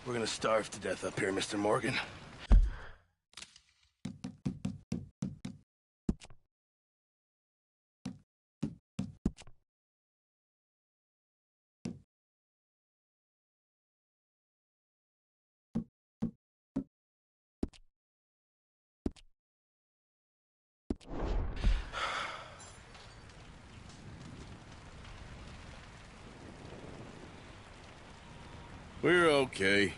We're gonna starve to death up here, Mr. Morgan. We're okay.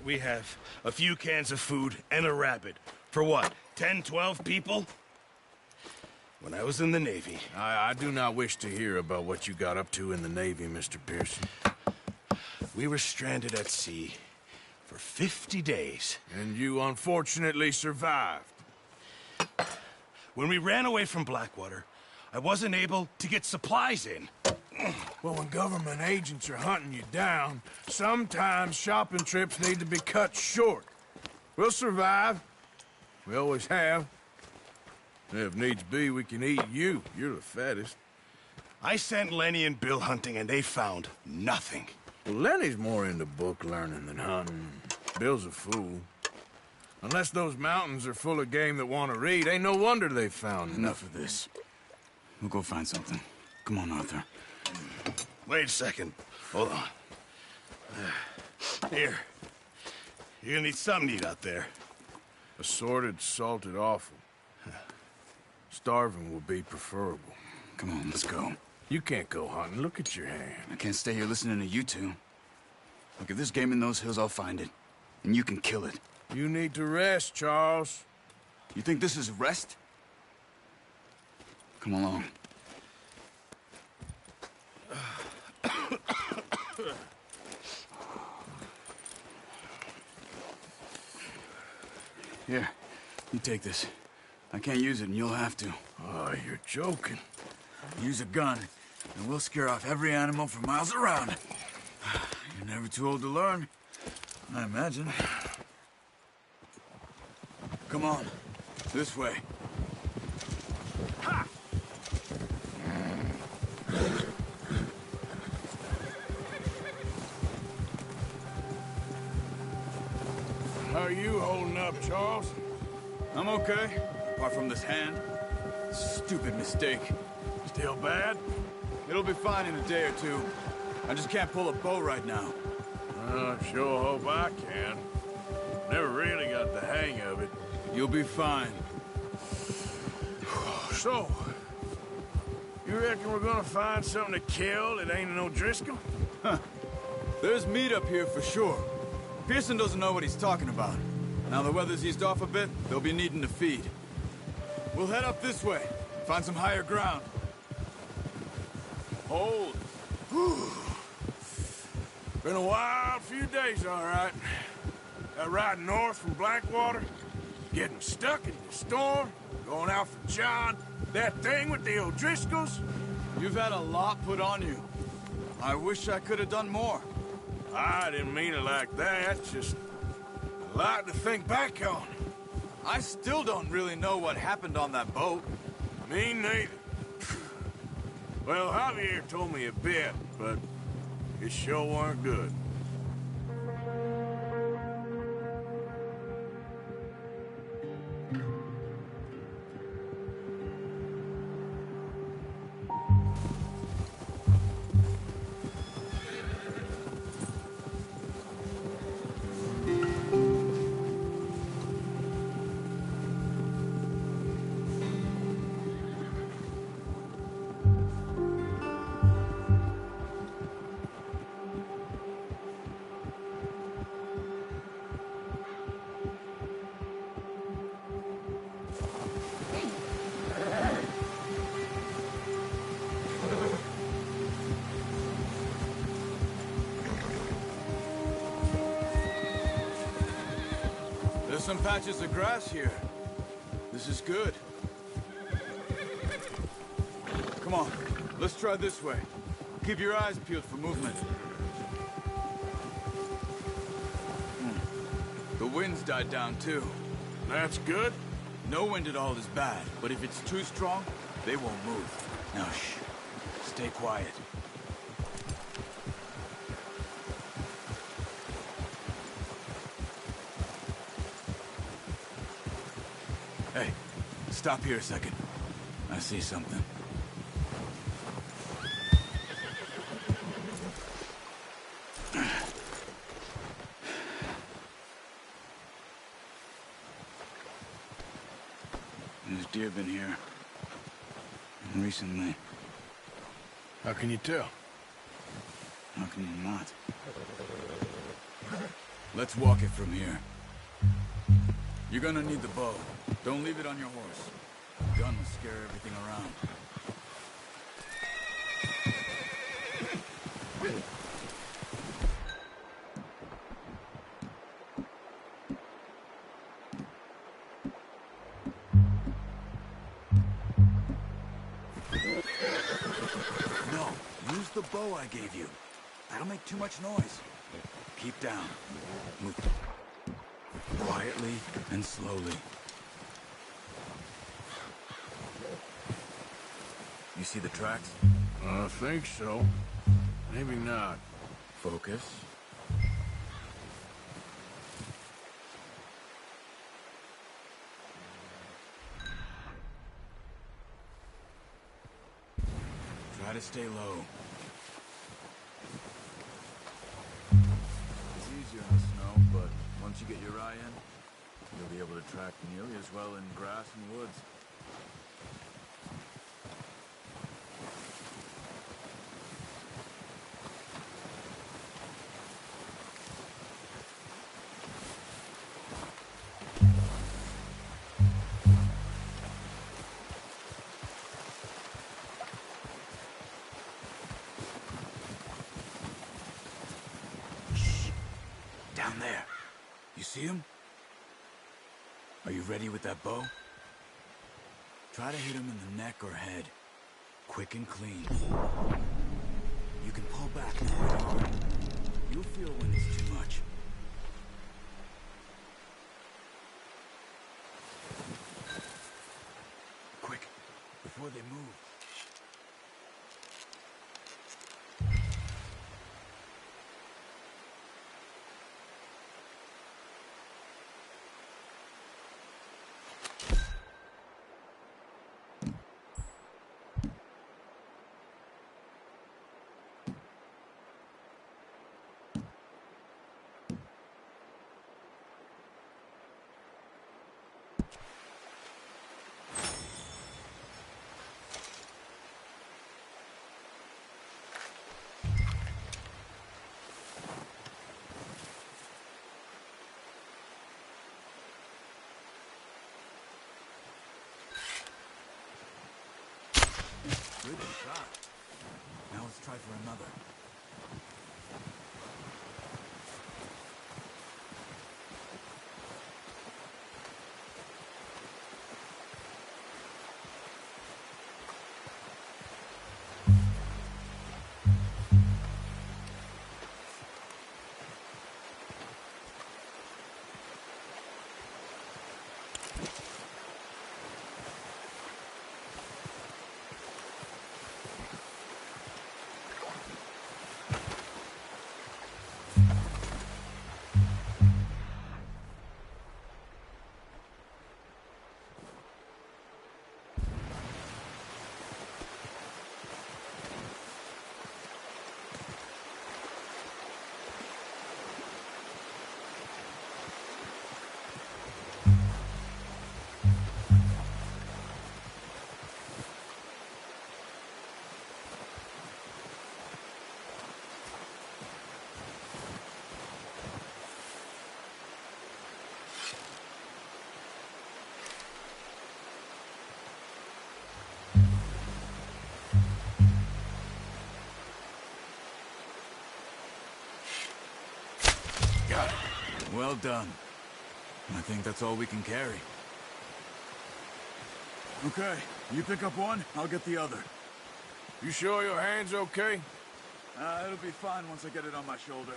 We have a few cans of food and a rabbit. For what, 10, 12 people? When I was in the Navy... I do not wish to hear about what you got up to in the Navy, Mr. Pearson. We were stranded at sea for 50 days. And you unfortunately survived. When we ran away from Blackwater, I wasn't able to get supplies in. Well, when government agents are hunting you down, sometimes shopping trips need to be cut short. We'll survive. We always have. If needs be, we can eat you. You're the fattest. I sent Lenny and Bill hunting, and they found nothing. Well, Lenny's more into book learning than hunting. Bill's a fool. Unless those mountains are full of game that want to read, ain't no wonder they found Enough of this. We'll go find something. Come on, Arthur. Wait a second. Hold on. Here. You're gonna need something to eat out there. Assorted, salted offal. Starving will be preferable. Come on, let's go. You can't go hunting. Look at your hand. I can't stay here listening to you two. Look, if there's game in those hills, I'll find it. And you can kill it. You need to rest, Charles. You think this is rest? Come along. Here, you take this. I can't use it, and you'll have to. Oh, you're joking. Use a gun, and we'll scare off every animal for miles around. You're never too old to learn, I imagine. Come on, this way. Ha! How are you holding up, Charles? I'm okay, apart from this hand. Stupid mistake. Still bad? It'll be fine in a day or two. I just can't pull a bow right now. I sure hope I can. Never really got the hang of it. You'll be fine. So, you reckon we're gonna find something to kill that ain't no Driscoll? There's meat up here for sure. Pearson doesn't know what he's talking about. Now the weather's eased off a bit, they'll be needing to feed. We'll head up this way, find some higher ground. Hold. Been a wild few days, all right. That ride north from Blackwater, getting stuck in the storm, going out for John, that thing with the O'Driscolls. You've had a lot put on you. I wish I could have done more. I didn't mean it like that, just a lot to think back on. I still don't really know what happened on that boat. Me neither. Well, Javier told me a bit, but it sure weren't good. There's some patches of grass here. This is good. Come on, let's try this way. Keep your eyes peeled for movement. The wind's died down too. That's good. No wind at all is bad, but if it's too strong, they won't move. Now shh, stay quiet. Hey, stop here a second. I see something. There's deer been here. Recently. How can you tell? How can you not? Let's walk it from here. You're gonna need the bow. Don't leave it on your horse. The gun will scare everything around. No, use the bow I gave you. That'll make too much noise. Keep down. Move quietly and slowly. You see the tracks? I think so. Maybe not. Focus. Try to stay low. It's easier in the snow, but once you get your eye in, you'll be able to track nearly as well in grass and woods. Down there. You see him? Are you ready with that bow? Try to hit him in the neck or head. Quick and clean. You can pull back really hard. You'll feel when it's too much. Quick, before they move. Good shot. Now let's try for another. Got it. Well done. I think that's all we can carry. Okay, you pick up one, I'll get the other. You sure your hand's okay? It'll be fine once I get it on my shoulder.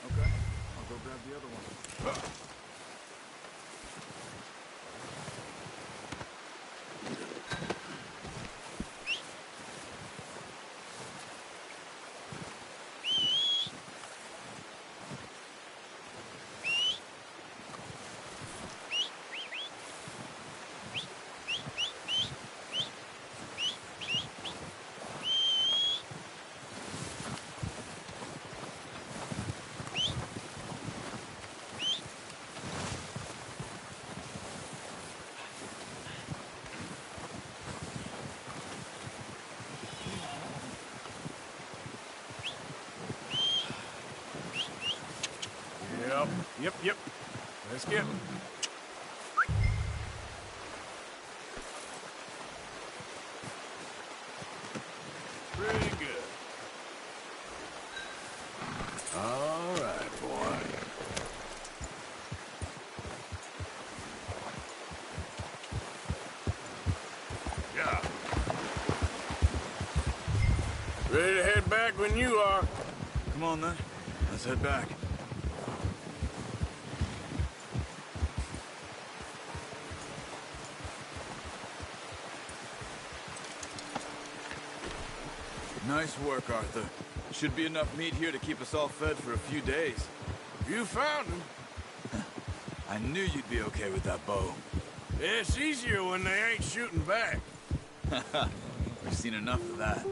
Okay, I'll go grab the other one. Yep. Let's get him. Pretty good. All right, boy. Yeah. Ready to head back when you are. Come on then, let's head back. Nice work, Arthur. Should be enough meat here to keep us all fed for a few days. You found him. I knew you'd be okay with that bow. It's easier when they ain't shooting back. We've seen enough of that.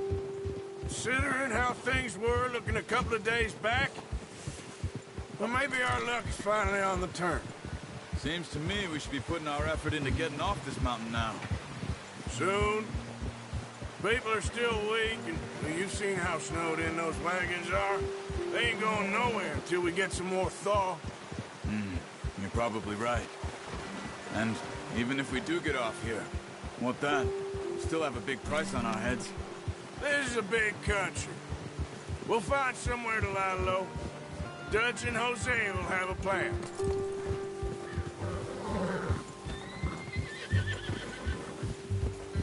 Considering how things were looking a couple of days back, well, maybe our luck is finally on the turn. Seems to me we should be putting our effort into getting off this mountain now. Soon. People are still weak, and well, you've seen how snowed in those wagons are. They ain't going nowhere until we get some more thaw. You're probably right. And even if we do get off here, what then? We still have a big price on our heads. This is a big country. We'll find somewhere to lie low. Dutch and Jose will have a plan.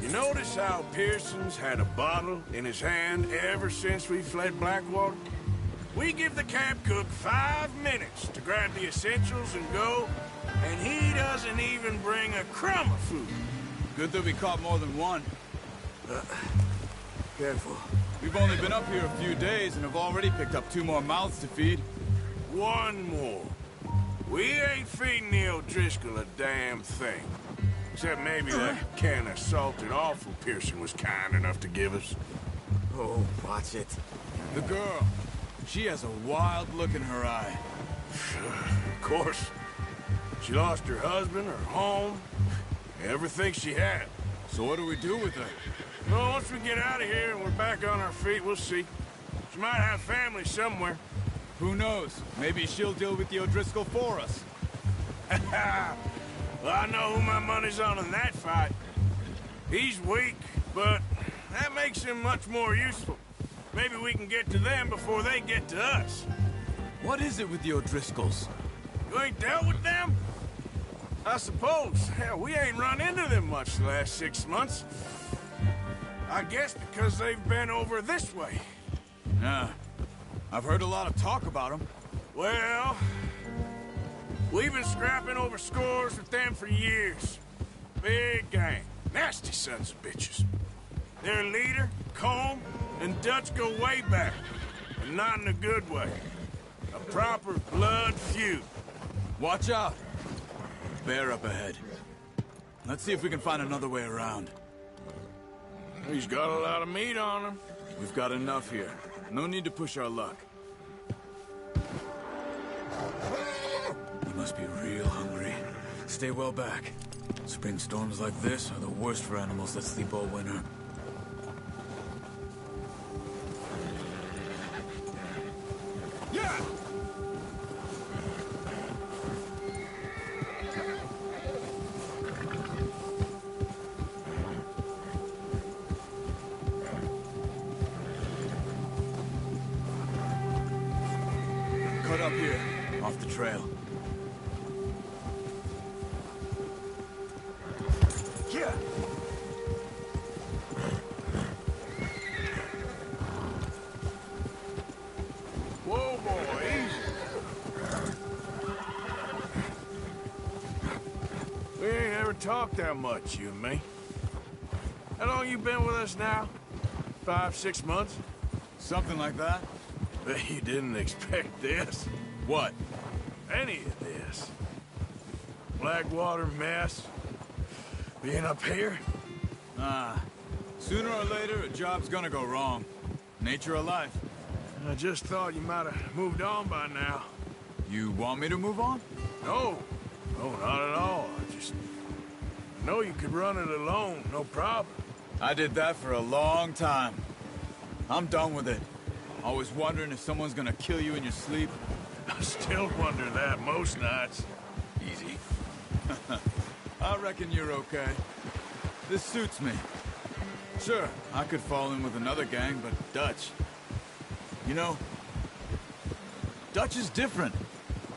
You notice how Pearson's had a bottle in his hand ever since we fled Blackwater? We give the camp cook 5 minutes to grab the essentials and go, and he doesn't even bring a crumb of food. Good that we caught more than one. Careful. We've only been up here a few days and have already picked up 2 more mouths to feed. One more. We ain't feeding the O'Driscoll a damn thing. Except maybe that can of salted offal Pearson was kind enough to give us. Oh, watch it. The girl. She has a wild look in her eye. Of course. She lost her husband, her home, everything she had. So what do we do with her? Well, once we get out of here and we're back on our feet, we'll see. She might have family somewhere. Who knows? Maybe she'll deal with the O'Driscoll for us. Well, I know who my money's on in that fight. He's weak, but that makes him much more useful. Maybe we can get to them before they get to us. What is it with the O'Driscolls? You ain't dealt with them? I suppose. Hell, we ain't run into them much the last 6 months. I guess because they've been over this way. Yeah. I've heard a lot of talk about them. Well, we've been scrapping over scores with them for years. Big gang. Nasty sons of bitches. Their leader, Combe, and Dutch go way back. And not in a good way. A proper blood feud. Watch out! Bear up ahead. Let's see if we can find another way around. He's got a lot of meat on him. We've got enough here. No need to push our luck. You must be real hungry. Stay well back. Spring storms like this are the worst for animals that sleep all winter. Yeah! Cut up here, off the trail. Yeah! Whoa, boy, easy. We ain't ever talked that much, you and me. How long you been with us now? 5, 6 months? Something like that? Bet you didn't expect this. What? Any of this. Blackwater mess. Being up here? Sooner or later, a job's gonna go wrong. Nature of life. I just thought you might have moved on by now. You want me to move on? No. No, not at all. I know you could run it alone, no problem. I did that for a long time. I'm done with it. Always wondering if someone's gonna kill you in your sleep. I still wonder that most nights. Easy. I reckon you're okay. This suits me. Sure, I could fall in with another gang, but Dutch... You know, Dutch is different.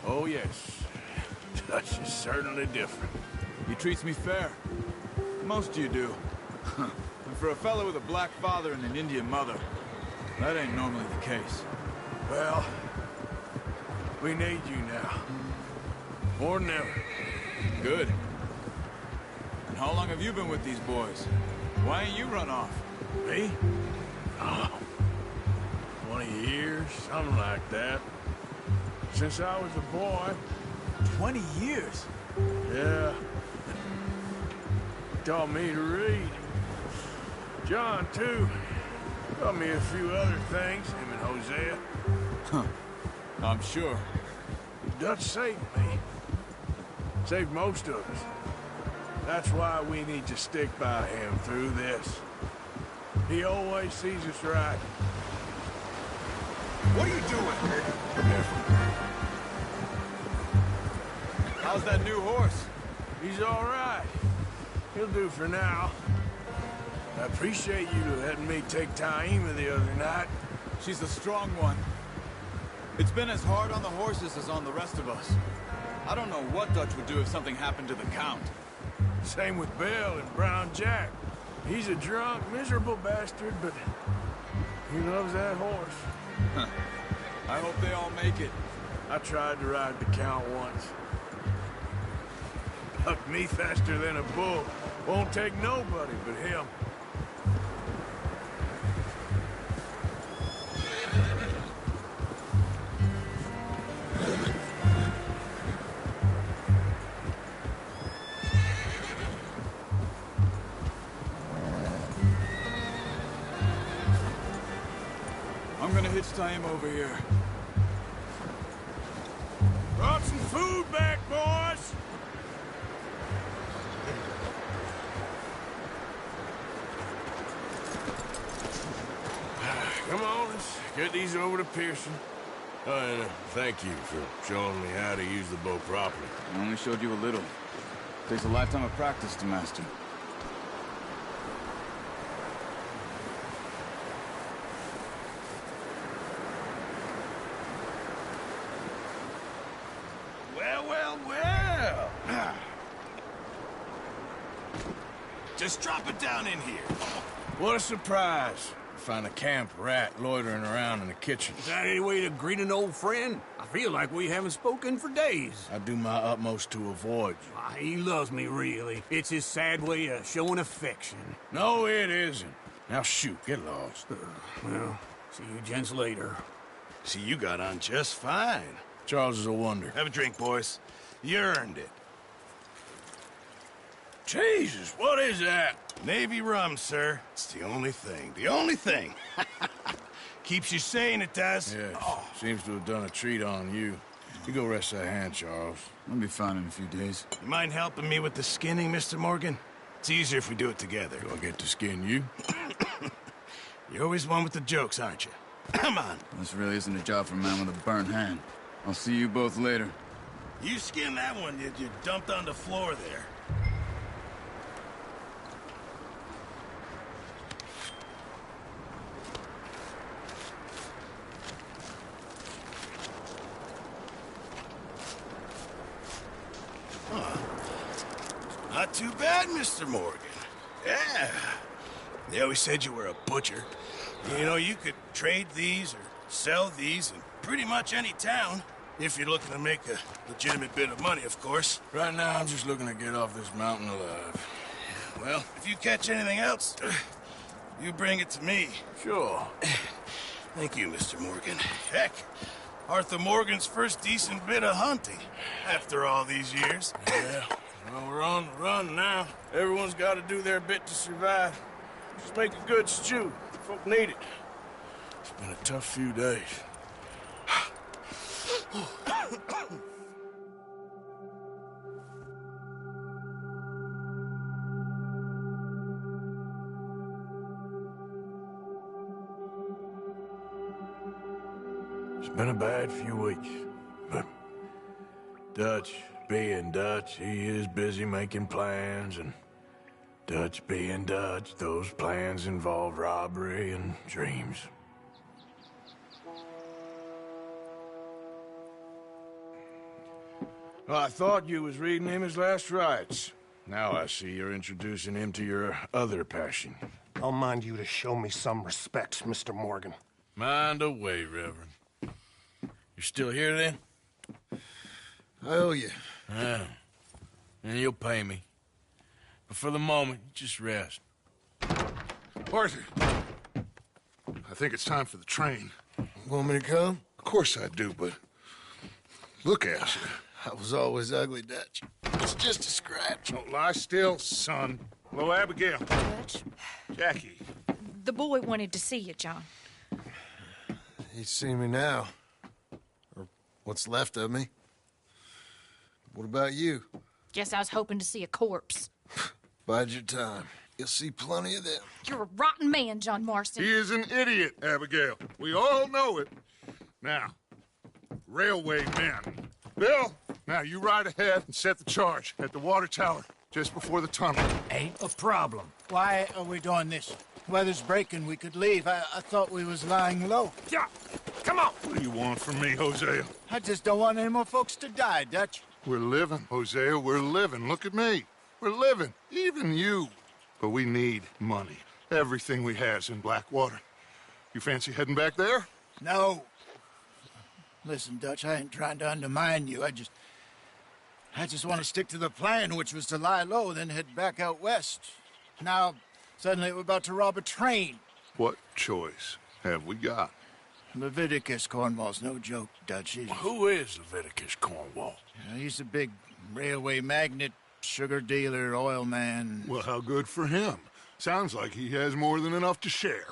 Oh, yes. Dutch is certainly different. He treats me fair. Most of you do. And for a fellow with a black father and an Indian mother, that ain't normally the case. Well, we need you now. More than ever. Good. And how long have you been with these boys? Why ain't you run off? Me? Oh, 20 years, something like that. Since I was a boy. 20 years? Yeah. Taught me to read. John, too. Taught me a few other things, him and Hosea. Huh. I'm sure. Dutch saved me. Saved most of us. That's why we need to stick by him through this. He always sees us right. What are you doing? Careful. How's that new horse? He's all right. He'll do for now. I appreciate you letting me take Taima the other night. She's a strong one. It's been as hard on the horses as on the rest of us. I don't know what Dutch would do if something happened to the Count. Same with Bill and Brown Jack. He's a drunk, miserable bastard, but he loves that horse. Huh. I hope they all make it. I tried to ride the Count once. Bucked me faster than a bull. Won't take nobody but him. I'm gonna hitch Taima over here. Brought some food back, boys! Come on, let's get these over to Pearson. And thank you for showing me how to use the bow properly. I only showed you a little. Takes a lifetime of practice to master. Just drop it down in here. What a surprise. Find a camp rat loitering around in the kitchen. Is that any way to greet an old friend? I feel like we haven't spoken for days. I do my utmost to avoid you. He loves me, really. It's his sad way of showing affection. No, it isn't. Now shoot, get lost. Well, see you gents later. See, you got on just fine. Charles is a wonder. Have a drink, boys. You earned it. Jesus, what is that? Navy rum, sir. It's the only thing. The only thing. Keeps you sane, it does. Yes, seems to have done a treat on you. You go rest that hand, Charles. I'll be fine in a few days. You mind helping me with the skinning, Mr. Morgan? It's easier if we do it together. Do I get to skin you? You're always one with the jokes, aren't you? Come on. This really isn't a job for a man with a burnt hand. I'll see you both later. You skin that one you dumped on the floor there. Not too bad, Mr. Morgan. Yeah. They always said you were a butcher. You know, you could trade these or sell these in pretty much any town. If you're looking to make a legitimate bit of money, of course. Right now, I'm just looking to get off this mountain alive. Well, if you catch anything else, you bring it to me. Sure. Thank you, Mr. Morgan. Heck, Arthur Morgan's first decent bit of hunting after all these years. Yeah. Well, we're on the run now. Everyone's got to do their bit to survive. Just make a good stew. Folk need it. It's been a tough few days. It's been a bad few weeks, but Dutch being Dutch, he is busy making plans, and Dutch being Dutch, those plans involve robbery and dreams. Well, I thought you was reading him his last rites. Now I see you're introducing him to your other passion. I'll mind you to show me some respect, Mr. Morgan. Mind away, Reverend. You're still here, then? I owe you. Yeah. And you'll pay me. But for the moment, just rest. Arthur, I think it's time for the train. Want me to come? Of course I do, but look at you. I was always ugly, Dutch. It's just a scratch. Don't lie still, son. Hello, Abigail. Dutch, Jackie. the boy wanted to see you, John. He's seen me now. Or what's left of me. What about you? Guess I was hoping to see a corpse. Bide your time. You'll see plenty of them. You're a rotten man, John Marston. He is an idiot, Abigail. We all know it. Now, railway men. Bill, now you ride ahead and set the charge at the water tower just before the tunnel. Ain't a problem. Why are we doing this? Weather's breaking. We could leave. I thought we was lying low. Yeah, come on. What do you want from me, Hosea? I just don't want any more folks to die, Dutch. We're living, Hosea. We're living. Look at me. We're living. Even you. But we need money. Everything we has in Blackwater. You fancy heading back there? No. Listen, Dutch, I ain't trying to undermine you. I just want to stick to the plan, which was to lie low, then head back out west. Now, suddenly we're about to rob a train. What choice have we got? Leviticus Cornwall's no joke, Dutch. Who is Leviticus Cornwall? He's a big railway magnate, sugar dealer, oil man. Well, how good for him. Sounds like he has more than enough to share.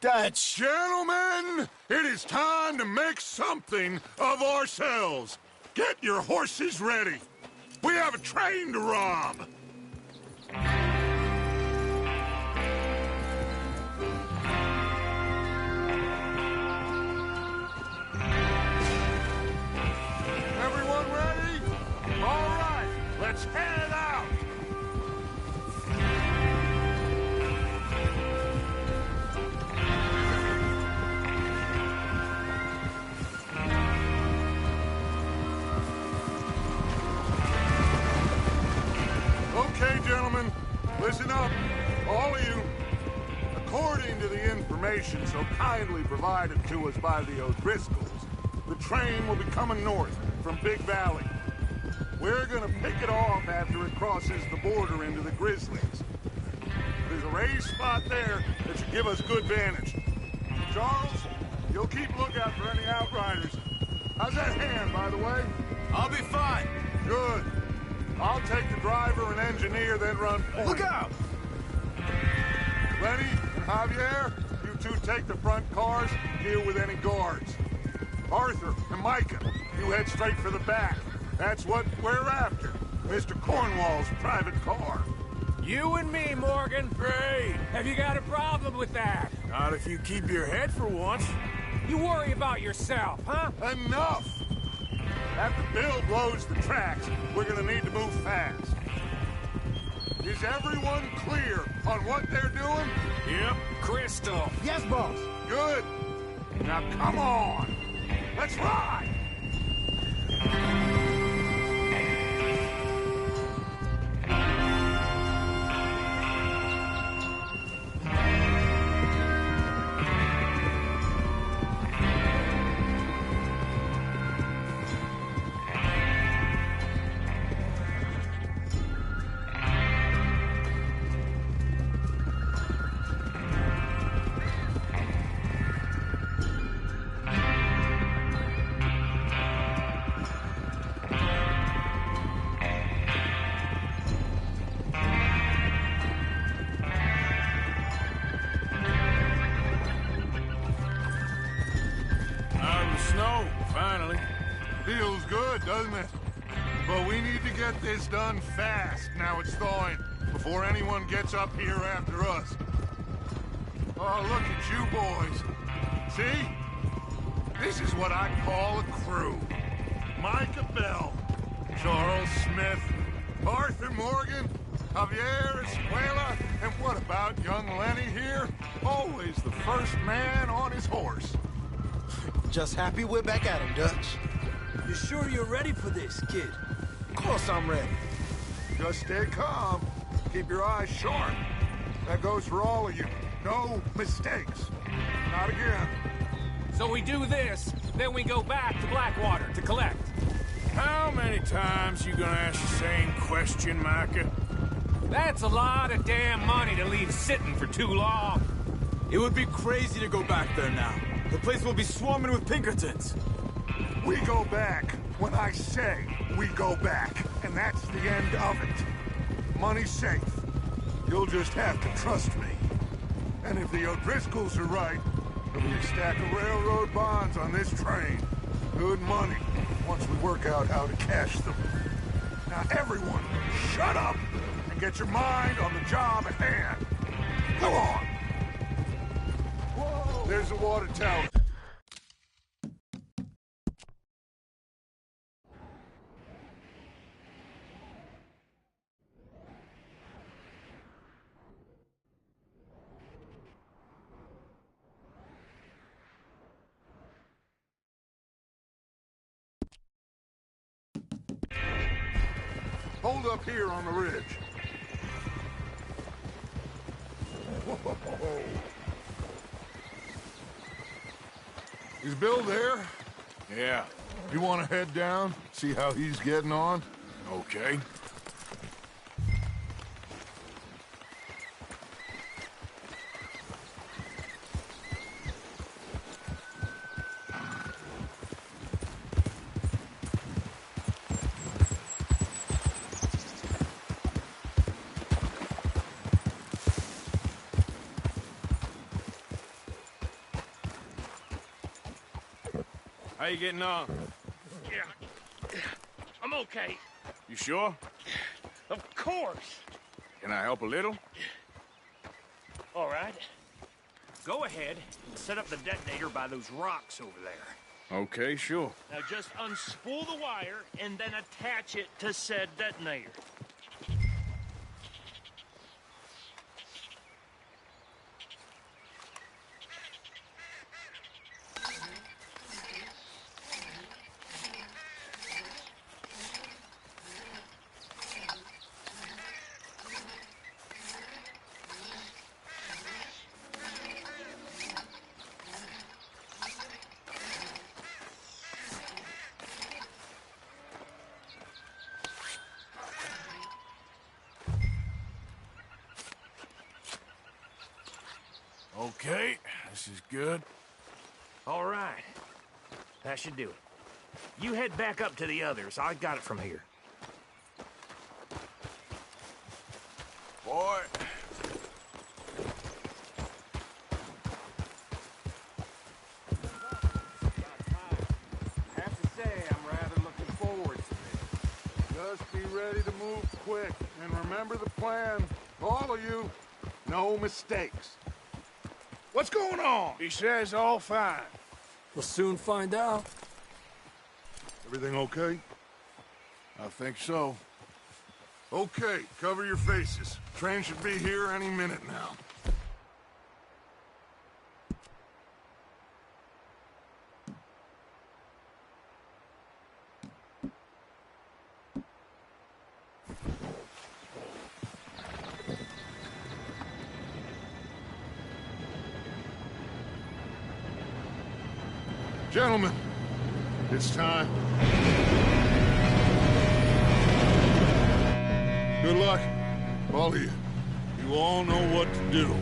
Dutch! Gentlemen, it is time to make something of ourselves. Get your horses ready. We have a train to rob. Everyone ready? All right, let's head out. Okay, gentlemen, information so kindly provided to us by the O'Driscolls, the train will be coming north from Big Valley. We're gonna pick it off after it crosses the border into the Grizzlies. There's a raised spot there that should give us good vantage. Charles, you'll keep lookout for any outriders. How's that hand, by the way? I'll be fine. Good. I'll take the driver and engineer, then run point. Look out! Lenny and Javier, you two take the front cars, deal with any guards. Arthur and Micah, you head straight for the back. That's what we're after. Mr. Cornwall's private car. You and me, Morgan. Great. Have you got a problem with that? Not if you keep your head for once. You worry about yourself, huh? Enough! After Bill blows the tracks, we're gonna need to move fast. Is everyone clear on what they're doing? Yep. Crystal. Yes, boss. Good. Now come on. Let's ride! Snow, finally. Feels good, doesn't it? But we need to get this done fast, now it's thawing, before anyone gets up here after us. Oh, look at you boys. See? This is what I call a crew. Micah Bell, Charles Smith, Arthur Morgan, Javier Escuela, and what about young Lenny here? Always the first man on his horse. Just happy we're back at him, Dutch. You sure you're ready for this, kid? Of course I'm ready. Just stay calm. Keep your eyes sharp. That goes for all of you. No mistakes. Not again. So we do this, then we go back to Blackwater to collect. How many times you gonna ask the same question, Micah? That's a lot of damn money to leave sitting for too long. It would be crazy to go back there now. The place will be swarming with Pinkertons. We go back when I say we go back, and that's the end of it. Money's safe. You'll just have to trust me. And if the O'Driscolls are right, there'll be a stack of railroad bonds on this train. Good money, once we work out how to cash them. Now everyone, shut up and get your mind on the job at hand. Go on. Whoa. There's the water tower. Hold up here on the ridge. Whoa. Is Bill there? Yeah. You want to head down, see how he's getting on? Okay. How you getting on? Yeah, I'm okay. You sure? Of course. Can I help a little? All right. Go ahead and set up the detonator by those rocks over there. Okay, sure. Now just unspool the wire and then attach it to said detonator. Okay, this is good. All right. That should do it. You head back up to the others. I got it from here. Boy. I have to say, I'm rather looking forward to this. Just be ready to move quick, and remember the plan. All of you, no mistakes. What's going on? He says all fine. We'll soon find out. Everything okay? I think so. Okay, cover your faces. Train should be here any minute now. Gentlemen, it's time. Good luck, all of you. You all know what to do.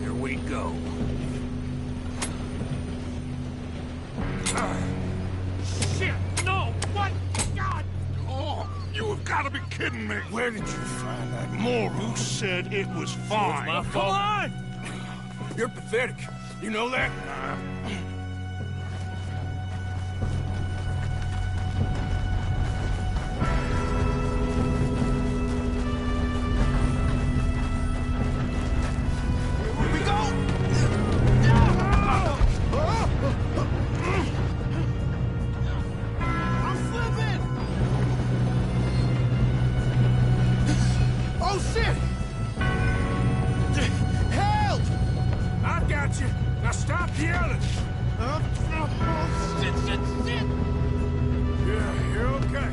Here we go. Shit! No! What? God! Oh, you have got to be kidding me. Where did you find that moron? Who said it was fine? My fault. on! You're pathetic. You know that? Now stop yelling! Shit! Yeah, you're okay.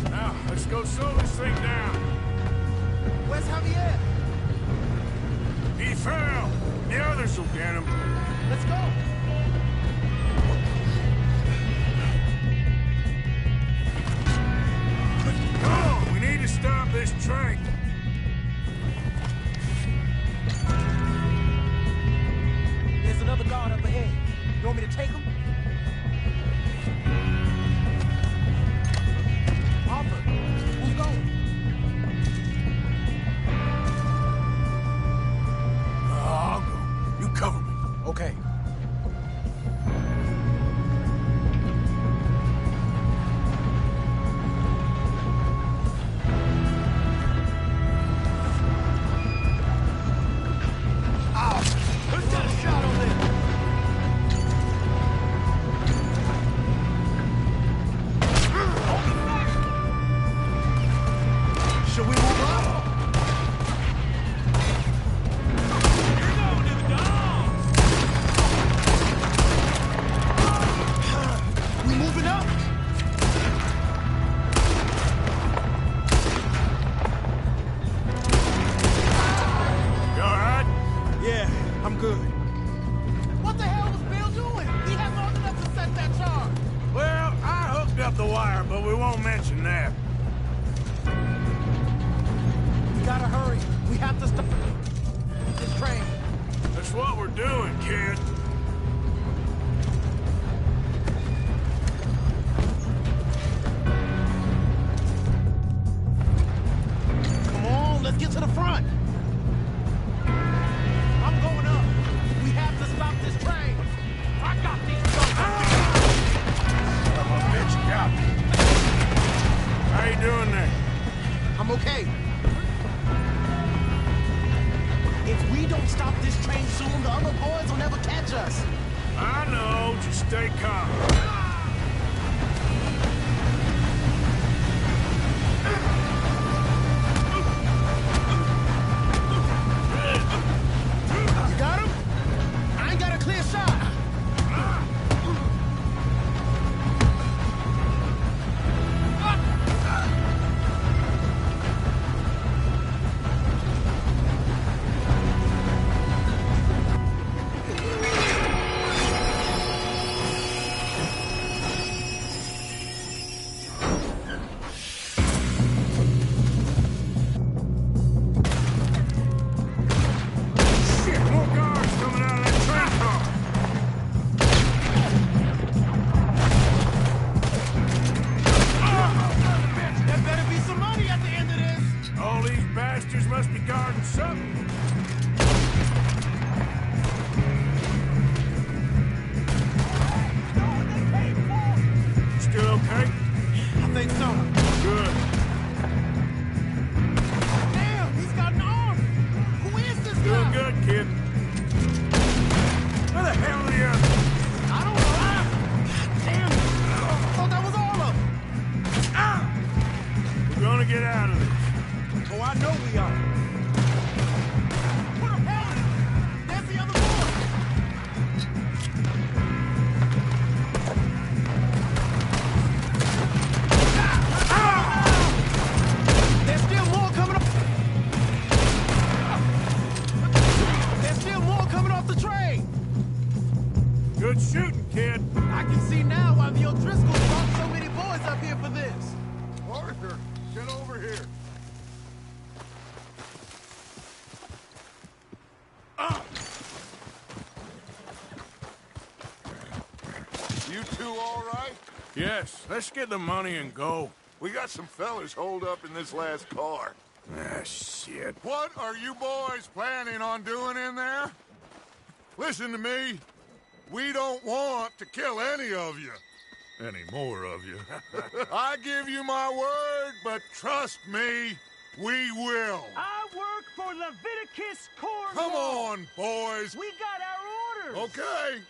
Now, let's go slow this thing down. Where's Javier? He fell. The others will get him. Let's go. Oh, we need to stop this train. There's another guard up ahead. You want me to take him? Arthur, who's going? I'll go. You cover me. Okay. shooting, kid. I can see now why the O'Driscolls brought so many boys up here for this. Arthur, get over here. You two all right? Yes, let's get the money and go. We got some fellas holed up in this last car. Ah, shit. What are you boys planning on doing in there? Listen to me. We don't want to kill any of you. Any more of you. I give you my word, but trust me, we will. I work for Leviticus Corps. Come on, boys. We got our orders. Okay.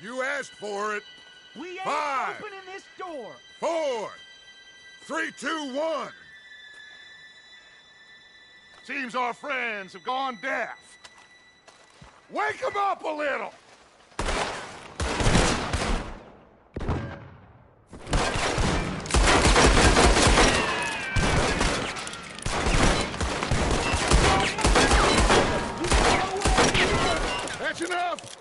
You asked for it. We ain't 5, opening this door. 4, 3, 2, 1. Seems our friends have gone deaf. Wake them up a little. That's enough!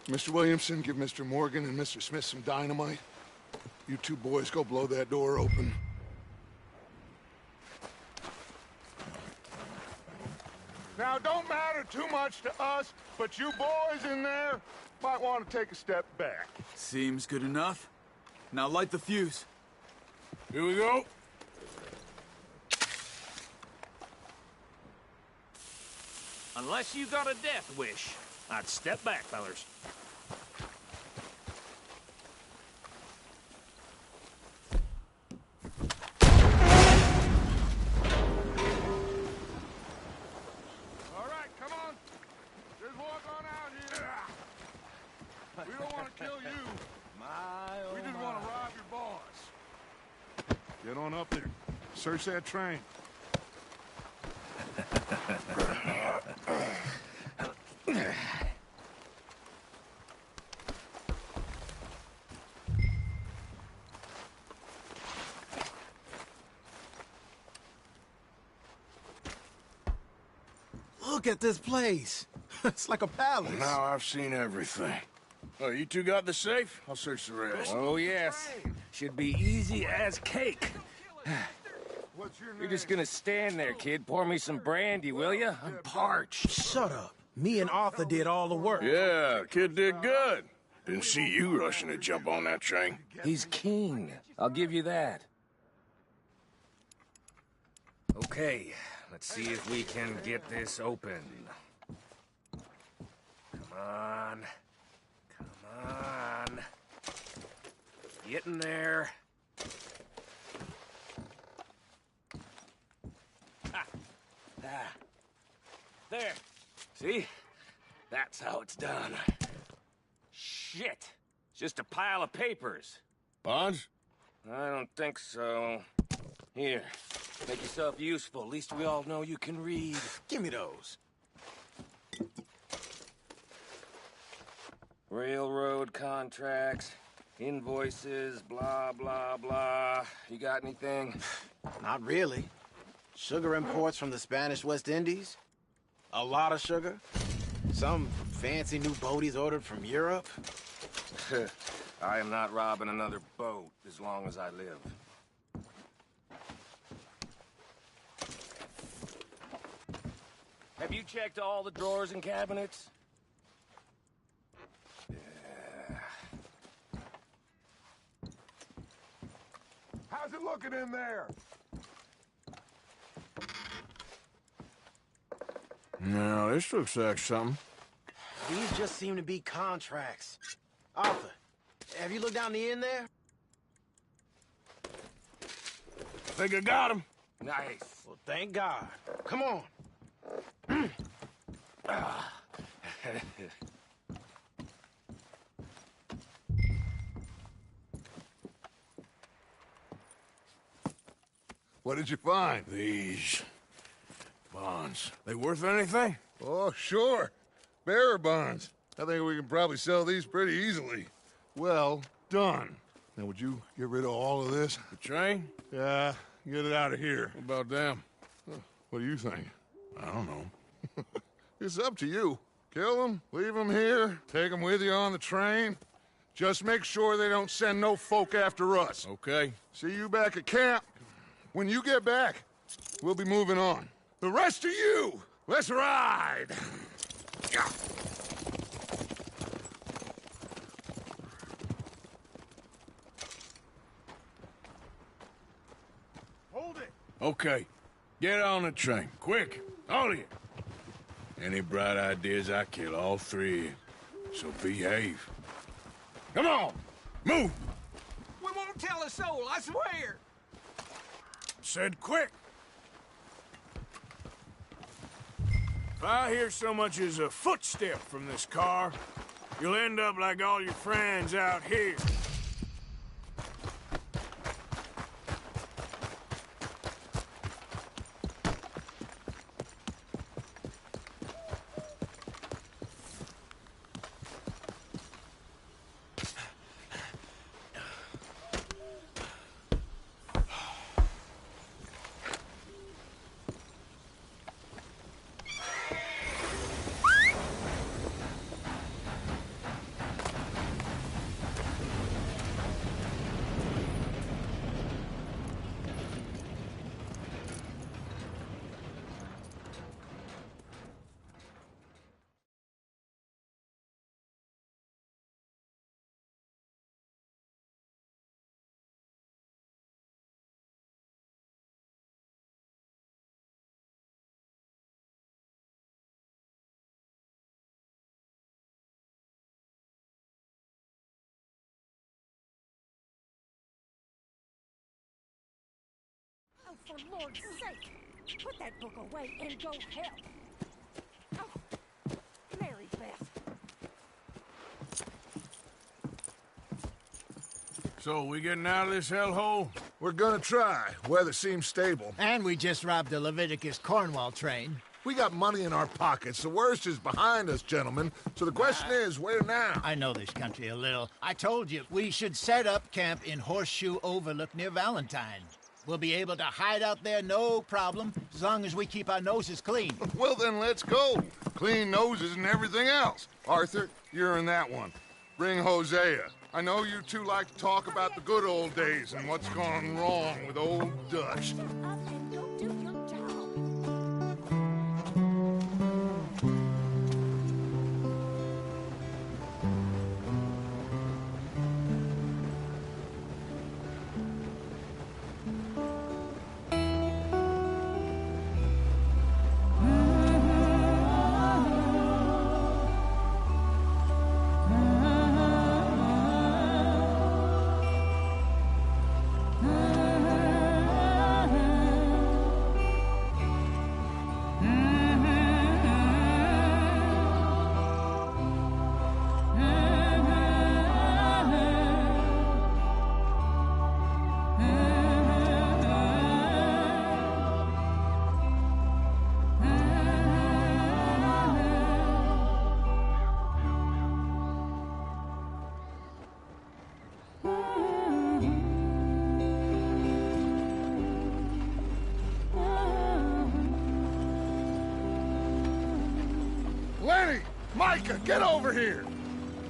Mr. Williamson, give Mr. Morgan and Mr. Smith some dynamite. You two boys go blow that door open. Now, don't matter too much to us, but you boys in there might want to take a step back. Seems good enough. Now light the fuse. Here we go. Unless you got a death wish, I'd step back, fellers. All right, come on. Just walk on out here. We don't want to kill you. We just want to rob your boss. Get on up there. Search that train. Look at this place. It's like a palace. Now I've seen everything. Oh, you two got the safe? I'll search the rest. Oh, yes. Should be easy as cake. What's your name? You're just gonna stand there, kid. Pour me some brandy, will you? I'm parched. Shut up. Me and Arthur did all the work. Yeah, kid did good. Didn't see you rushing to jump on that train. He's keen. I'll give you that. Okay, let's see if we can get this open. Come on. Come on. Get in there. Ha. Ah. There. See? That's how it's done. Shit. It's just a pile of papers. Bonds? I don't think so. Here. Make yourself useful. At least we all know you can read. Give me those. Railroad contracts, invoices, blah, blah, blah. You got anything? Not really. Sugar imports from the Spanish West Indies. A lot of sugar. Some fancy new boat he's ordered from Europe. I am not robbing another boat as long as I live. Have you checked all the drawers and cabinets? How's it looking in there? No, this looks like something. These just seem to be contracts. Arthur, have you looked down the end there? Think I got him. Nice. Well, thank God. Come on. What did you find? These bonds. They worth anything? Oh, sure. Bearer bonds. I think we can probably sell these pretty easily. Well done. Now, would you get rid of all of this? The train? Yeah, get it out of here. What about them? What do you think? I don't know. It's up to you. Kill them, leave them here, take them with you on the train. Just make sure they don't send no folk after us. Okay. See you back at camp. When you get back, we'll be moving on. The rest of you, let's ride! Yeah. Hold it. Okay. Get on the train. Quick. All of you. Any bright ideas, I kill all three of you. So behave. Come on! Move! We won't tell a soul, I swear! Said quick! If I hear so much as a footstep from this car, you'll end up like all your friends out here. Oh, for Lord's sake, put that book away and go help. Oh, Mary Beth. So, we getting out of this hellhole? We're gonna try. Weather seems stable. And we just robbed the Leviticus Cornwall train. We got money in our pockets. The worst is behind us, gentlemen. So the question is, where now? I know this country a little. I told you, we should set up camp in Horseshoe Overlook near Valentine. We'll be able to hide out there, no problem, as long as we keep our noses clean. Well, then let's go. Clean noses and everything else. Arthur, you're in that one. Bring Hosea. I know you two like to talk about the good old days and what's gone wrong with old Dutch. Micah, get over here!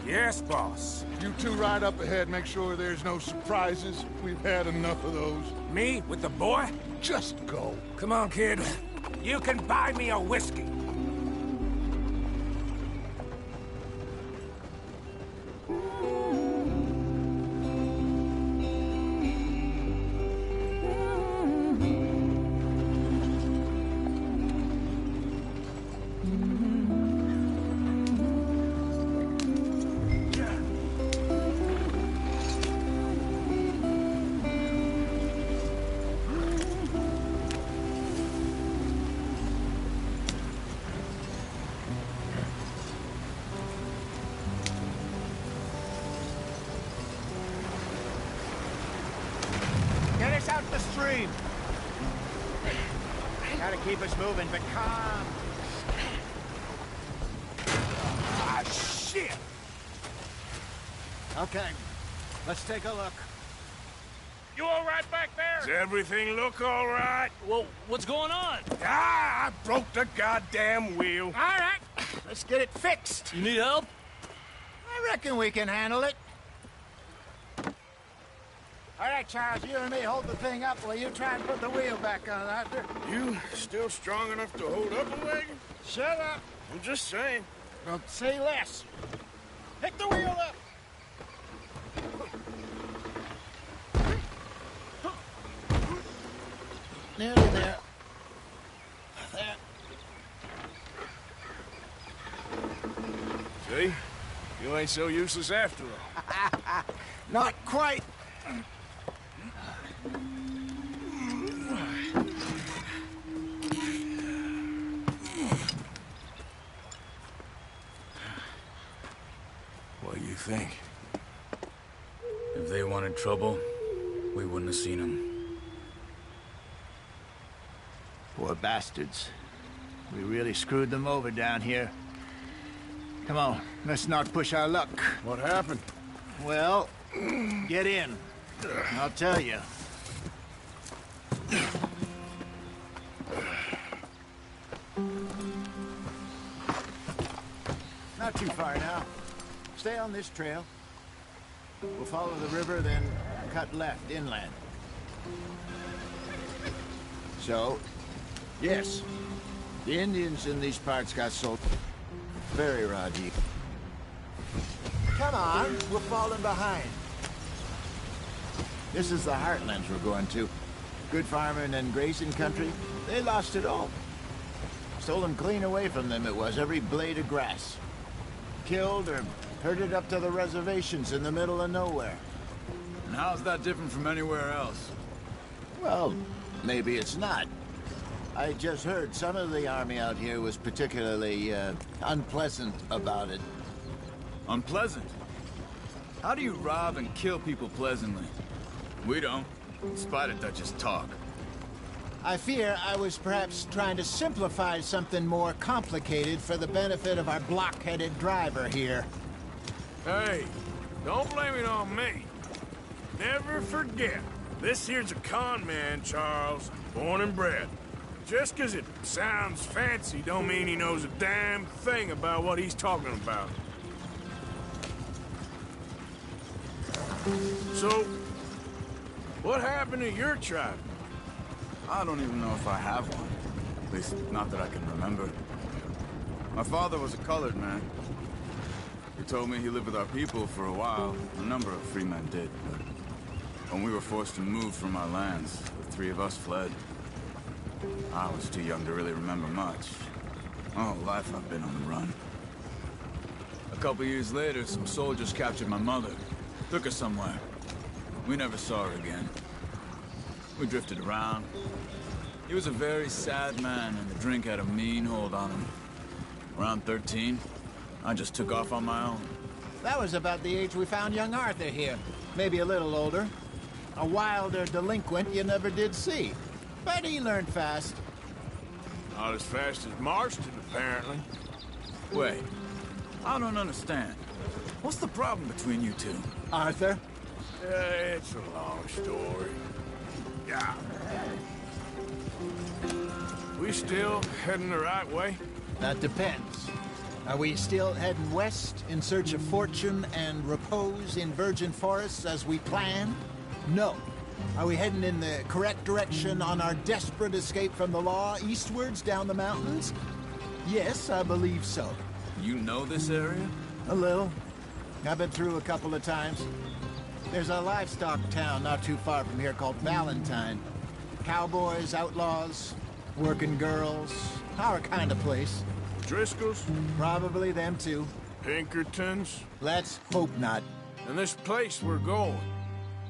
Yes, boss. You two ride up ahead, make sure there's no surprises. We've had enough of those. Me? With the boy? Just go. Come on, kid. You can buy me a whiskey. Out the stream. Gotta keep us moving, but calm. Ah, shit! Okay, let's take a look. You all right back there? Does everything look all right? Well, what's going on? Ah, I broke the goddamn wheel. All right, let's get it fixed. You need help? I reckon we can handle it. All right, Charles, you and me hold the thing up while you try and put the wheel back on, Arthur. You still strong enough to hold up a wagon? Shut up. I'm just saying. Well, say less. Pick the wheel up. Nearly there. There. See? You ain't so useless after all. Not quite. What do you think? If they wanted trouble, we wouldn't have seen them. Poor bastards. We really screwed them over down here. Come on, let's not push our luck. What happened? Well, get in. I'll tell you. Not too far now. Stay on this trail. We'll follow the river, then cut left inland. So, yes, the Indians in these parts got sold very raw-deep. Come on, we're falling behind. This is the heartlands we're going to. Good farming and grazing country. They lost it all. Stolen clean away from them it was, every blade of grass. Killed or herded up to the reservations in the middle of nowhere. And how's that different from anywhere else? Well, maybe it's not. I just heard some of the army out here was particularly, unpleasant about it. Unpleasant? How do you rob and kill people pleasantly? We don't, in spite of Dutch's talk. I fear I was perhaps trying to simplify something more complicated for the benefit of our block-headed driver here. Hey, don't blame it on me. Never forget, this here's a con man, Charles, born and bred. Just 'cause it sounds fancy don't mean he knows a damn thing about what he's talking about. So, what happened to your tribe? I don't even know if I have one. At least, not that I can remember. My father was a colored man. He told me he lived with our people for a while. A number of free men did, but when we were forced to move from our lands, the three of us fled. I was too young to really remember much. My whole life I've been on the run. A couple years later, some soldiers captured my mother. Took her somewhere. We never saw her again. We drifted around. He was a very sad man, and the drink had a mean hold on him. Around 13, I just took off on my own. That was about the age we found young Arthur here. Maybe a little older. A wilder delinquent you never did see. But he learned fast. Not as fast as Marston, apparently. Wait, I don't understand. What's the problem between you two? Arthur? It's a long story. Yeah. We still heading the right way? That depends. Are we still heading west in search of fortune and repose in virgin forests as we planned? No. Are we heading in the correct direction on our desperate escape from the law eastwards down the mountains? Yes, I believe so. You know this area? A little. I've been through a couple of times. There's a livestock town not too far from here called Valentine. Cowboys, outlaws, working girls, our kind of place. Driscoll's? Probably them too. Pinkertons? Let's hope not. And this place we're going.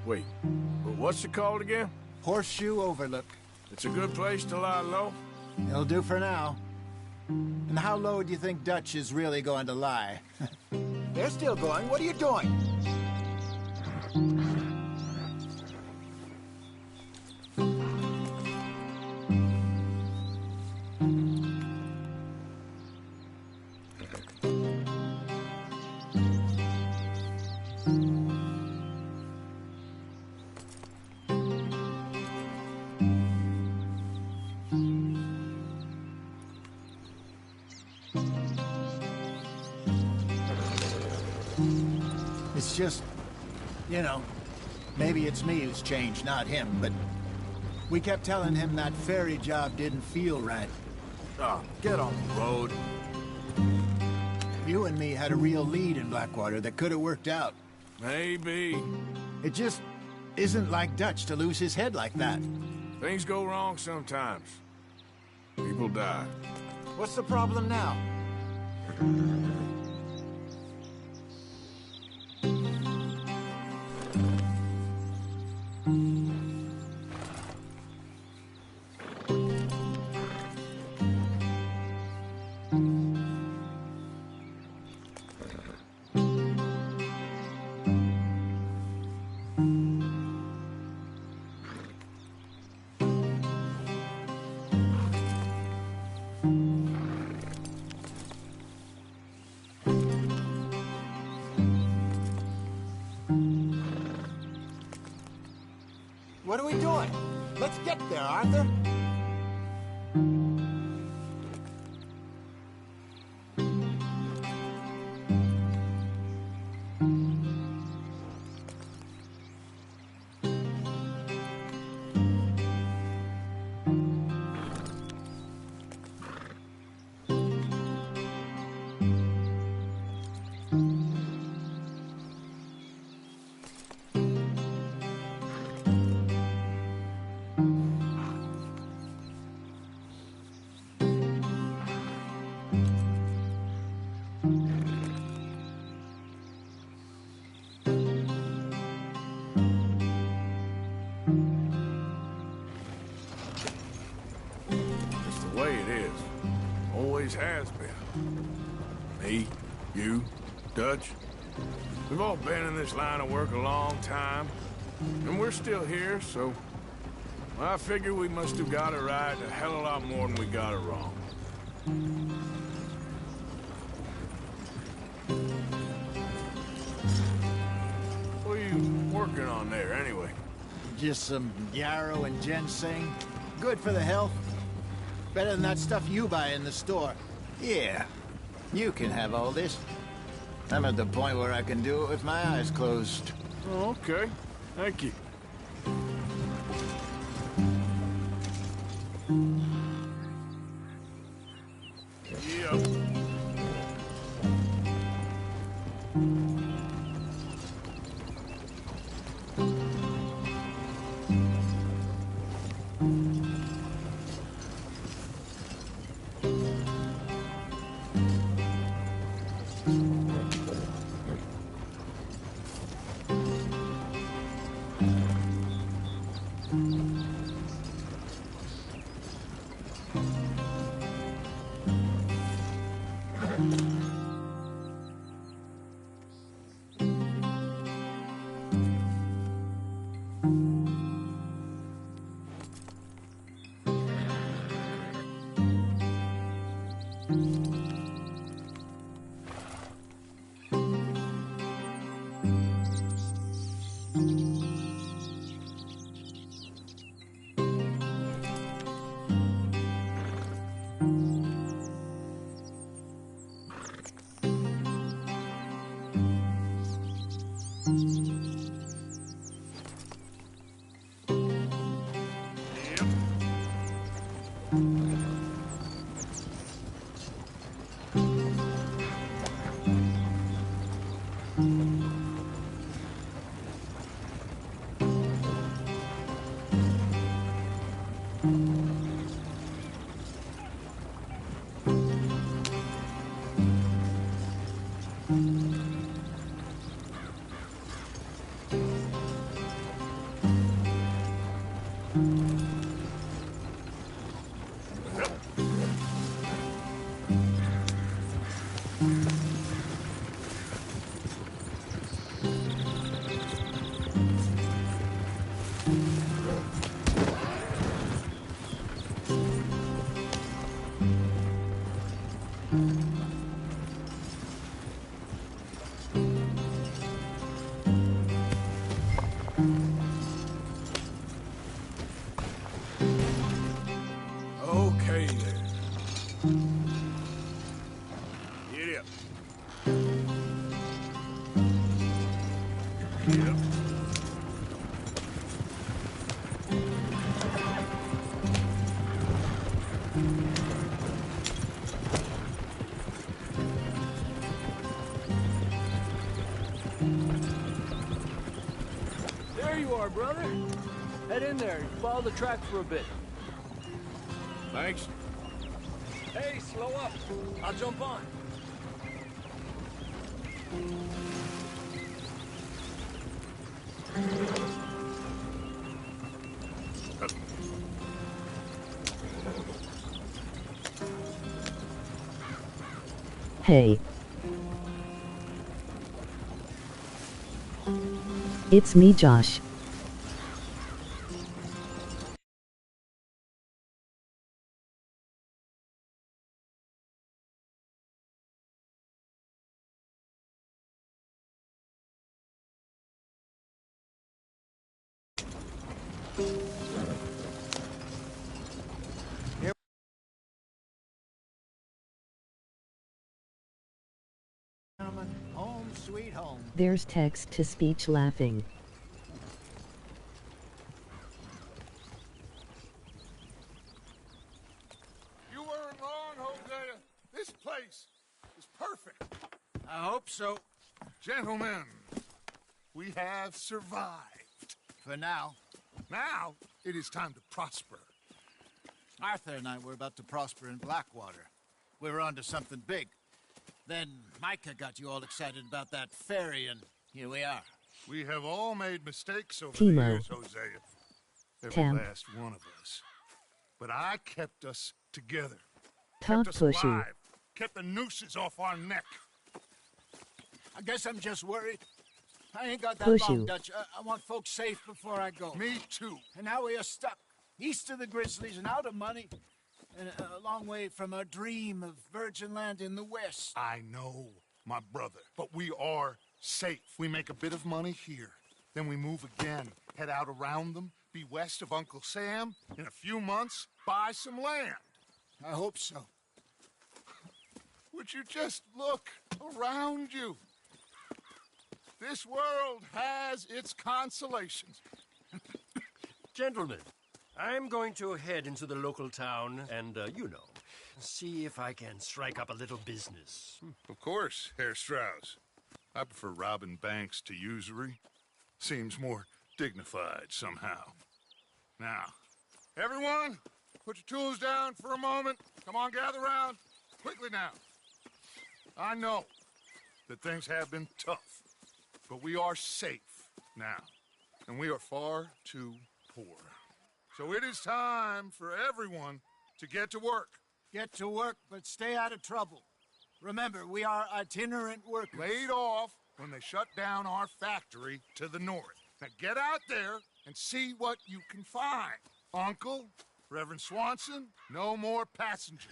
Wait, but what's it called again? Horseshoe Overlook. It's a good place to lie low? It'll do for now. And how low do you think Dutch is really going to lie? They're still going. What are you doing? It's just, you know, Maybe it's me who's changed, not him, but we kept telling him that ferry job didn't feel right. Oh, get on the road. You and me had a real lead in Blackwater that could have worked out. Maybe. It just isn't like Dutch to lose his head like that. Things go wrong sometimes. People die. What's the problem now? What are we doing? Let's get there, Arthur. Always has been. Me, you, Dutch. We've all been in this line of work a long time, and we're still here, so I figure we must have got it right a hell of a lot more than we got it wrong. What are you working on there, anyway? Just some yarrow and ginseng. Good for the health. Better than that stuff you buy in the store. Yeah, you can have all this. I'm at the point where I can do it with my eyes closed. Oh, okay. Thank you. Yep. Okay, then. Get up. Yep. you are, brother. Head in there and follow the track for a bit. Thanks. Hey, slow up. I'll jump on. Hey. It's me, Josh. Home sweet home. There's text-to-speech laughing. You weren't wrong, Hosea. This place is perfect. I hope so. Gentlemen, we have survived. For now. Now, it is time to prosper. Arthur and I were about to prosper in Blackwater. We were onto something big. Then Micah got you all excited about that ferry, and here we are. We have all made mistakes over Timo. the years, Hosea. Every Tam. last one of us. But I kept us together. Talk Kept us pushy. alive. Kept the nooses off our neck. I guess I'm just worried. I ain't got that Push long, you. Dutch. I want folks safe before I go. Me too. And now we are stuck, east of the Grizzlies and out of money, and a long way from our dream of virgin land in the west. I know, my brother, but we are safe. We make a bit of money here. Then we move again, head out around them, be west of Uncle Sam. In a few months, buy some land. I hope so. Would you just look around you? This world has its consolations. Gentlemen, I'm going to head into the local town and, see if I can strike up a little business. Of course, Herr Strauss. I prefer robbing banks to usury. Seems more dignified somehow. Now, everyone, put your tools down for a moment. Come on, gather round. Quickly now. I know that things have been tough, but we are safe now, and we are far too poor. So it is time for everyone to get to work. Get to work, but stay out of trouble. Remember, we are itinerant workers. Laid off when they shut down our factory to the north. Now get out there and see what you can find. Uncle, Reverend Swanson, no more passengers.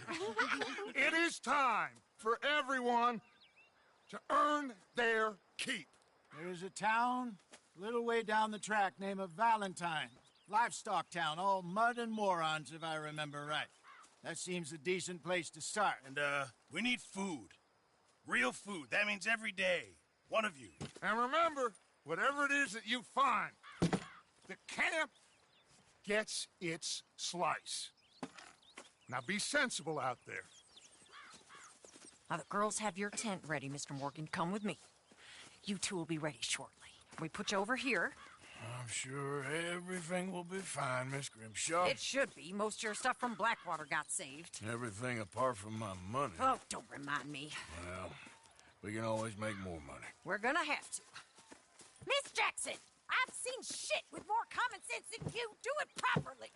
It is time for everyone to earn their keep. There is a town a little way down the track named Valentine. Livestock town, all mud and morons, if I remember right. That seems a decent place to start. And, we need food. Real food. That means every day. One of you. And remember, whatever it is that you find, the camp gets its slice. Now be sensible out there. Now the girls have your tent ready, Mr. Morgan. Come with me. You two will be ready shortly. We put you over here. I'm sure everything will be fine, Miss Grimshaw. It should be. Most of your stuff from Blackwater got saved. Everything apart from my money. Oh, don't remind me. Well, we can always make more money. We're gonna have to. Miss Jackson, I've seen shit with more common sense than you. Do it properly.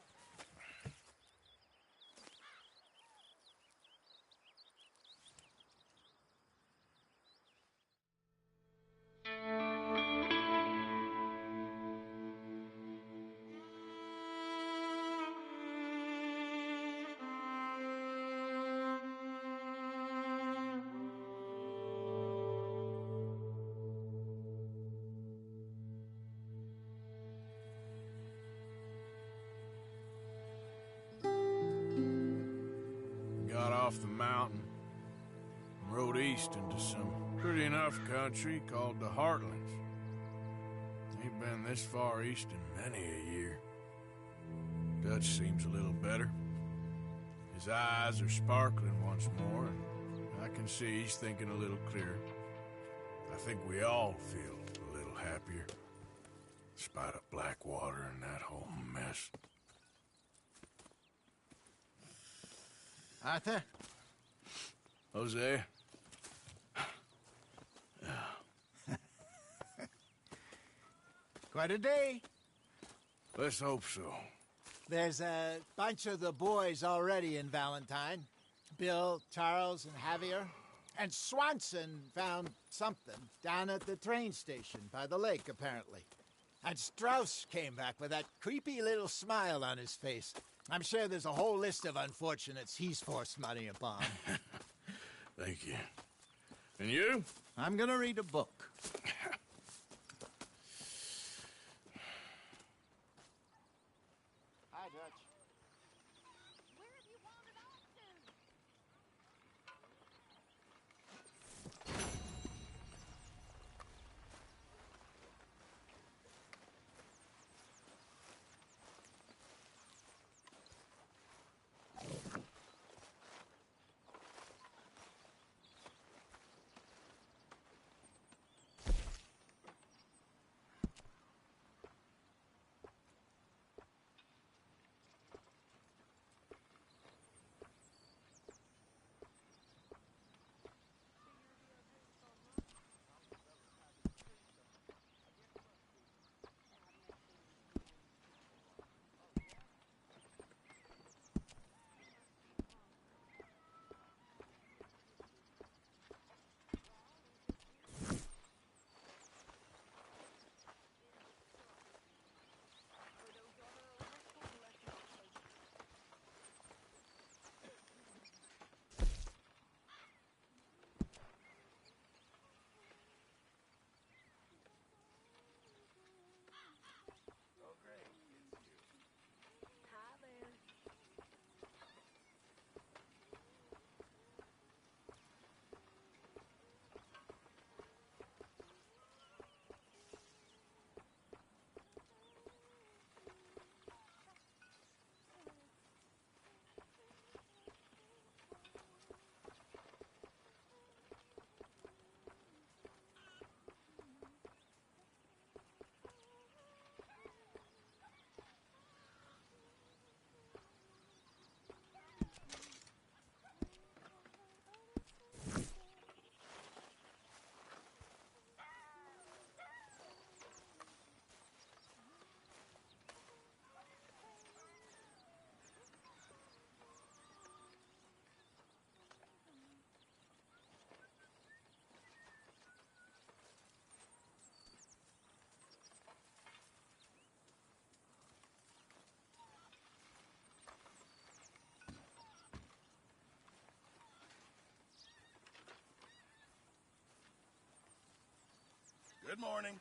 Got off the mountain and rode east into some pretty enough country called the Heartlands. Ain't been this far east in many a year. Dutch seems a little better. His eyes are sparkling once more, and I can see he's thinking a little clearer. I think we all feel a little happier. Spite of Blackwater and that whole mess. Arthur? Jose? Quite a day. Let's hope so. There's a bunch of the boys already in Valentine. Bill, Charles, and Javier. And Swanson found something down at the train station by the lake, apparently. And Strauss came back with that creepy little smile on his face. I'm sure there's a whole list of unfortunates he's forced money upon. Thank you. And you? I'm gonna read a book. Hi, Dutch. Good morning.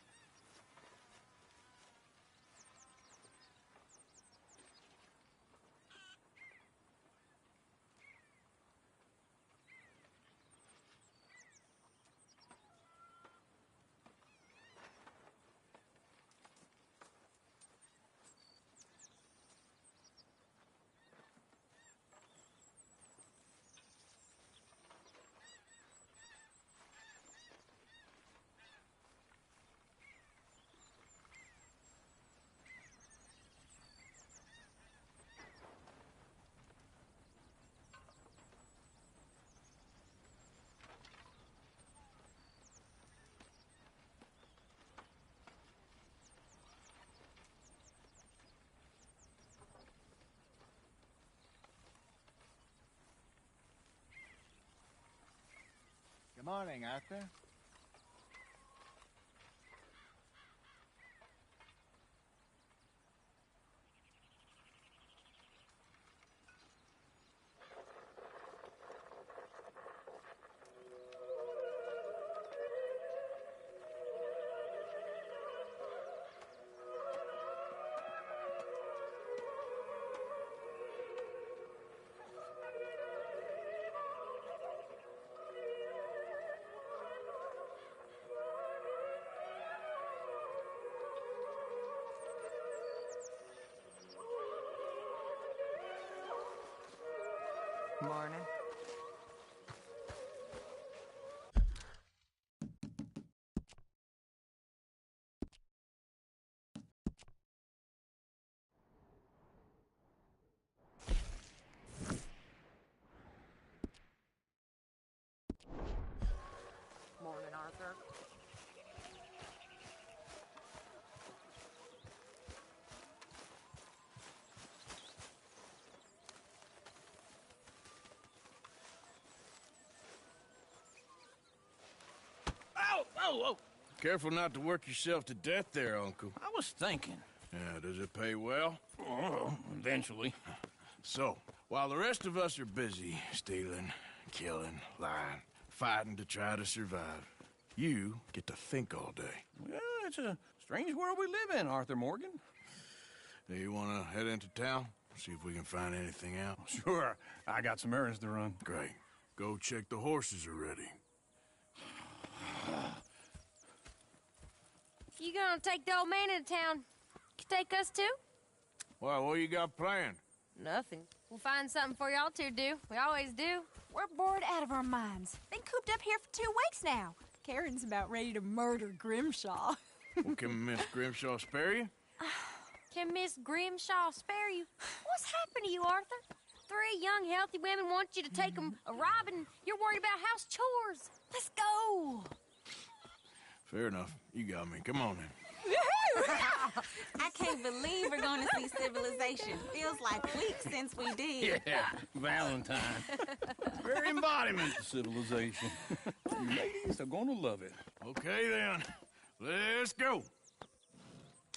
Good morning, Arthur. Morning. Arthur. Ow! Oh, oh! Careful not to work yourself to death there, Uncle. I was thinking. Yeah, does it pay well? Oh, eventually. So, while the rest of us are busy stealing, killing, lying, fighting to try to survive, you get to think all day. Well, it's a strange world we live in, Arthur Morgan. Do you want to head into town? See if we can find anything out? Sure. I got some errands to run. Great. Go check the horses are ready. You gonna take the old man into town? You take us too? Well, what you got planned? Nothing. We'll find something for y'all to do. We always do. We're bored out of our minds. Been cooped up here for 2 weeks now. Karen's about ready to murder Grimshaw. Well, can Miss Grimshaw spare you? Can Miss Grimshaw spare you? What's happened to you, Arthur? 3 young, healthy women want you to take them a robbing. You're worried about house chores. Let's go. Fair enough. You got me. Come on then. I can't believe we're going to see civilization. Feels like weeks since we did. Yeah, Valentine. Very embodiment of civilization. You ladies are going to love it. Okay, then. Let's go.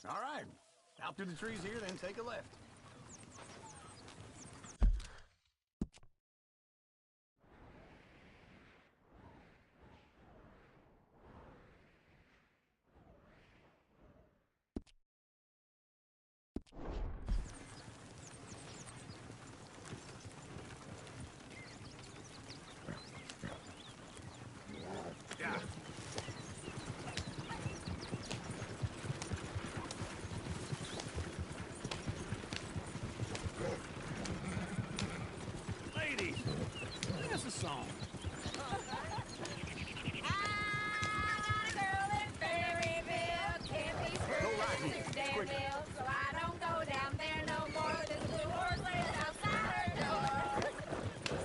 All right. Out through the trees here, then take a left. Ladies, sing us a song. Go right here. Quick. So I don't go down there no more. This blue horse lays outside her door.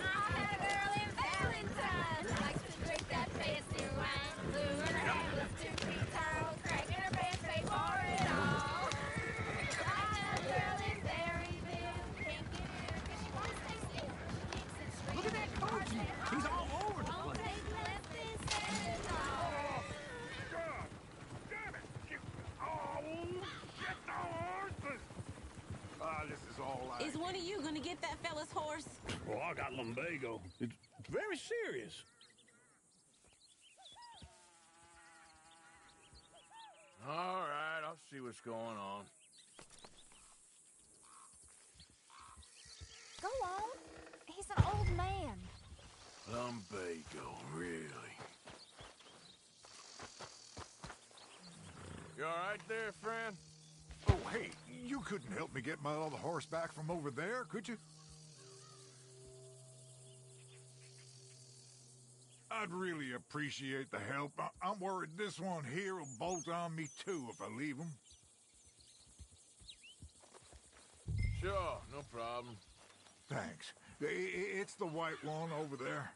I had a girl in Valentine who likes to drink that fancy wine. Blue in her hair was 2 feet tall, cracking her pants paid for it all. I had a girl in Berryville, can't get her 'cause she won't stay still. She kicks and screams. Look at that coach. He's all over the Won't place. take less than 7 dollars. God damn it! Get the horses! This is all I... Is one of you going to get that fella's horse? Well, I got lumbago. It's very serious. All right, I'll see what's going on. Go on. He's an old man. Lumbago, really? You all right there, friend? Oh, hey, you couldn't help me get my other horse back from over there, could you? I'd really appreciate the help. I'm worried this one here will bolt on me too if I leave him. Sure, no problem. Thanks. It's the white one over there.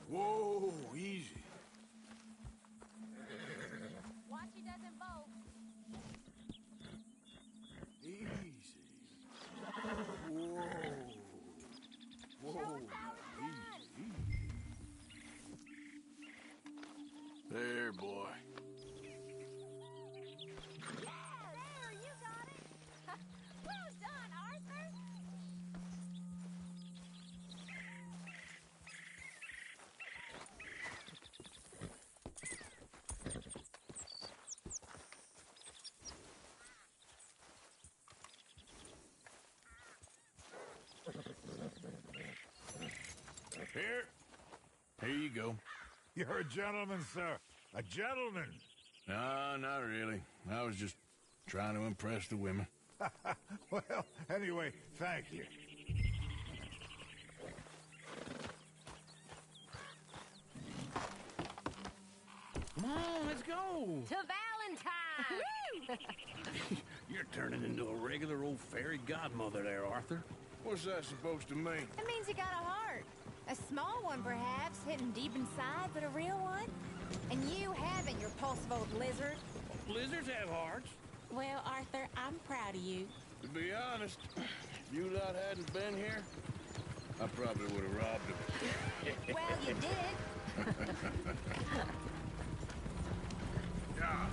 Whoa, easy. Watch he doesn't bolt. Easy. Whoa. Whoa. Easy. There, boy. Yeah, there, you got it. Well done, Arthur. Here you go. You're a gentleman, sir. A gentleman. No, not really. I was just trying to impress the women. Well, anyway, thank you. Come on, let's go. To Valentine. You're turning into a regular old fairy godmother there, Arthur. What's that supposed to mean? It means you got a heart. A small one, perhaps, hidden deep inside, but a real one. And you haven't, you repulsive old lizard. Lizards have hearts. Well, Arthur, I'm proud of you. To be honest, if you lot hadn't been here, I probably would have robbed him. Well, you did. Yeah.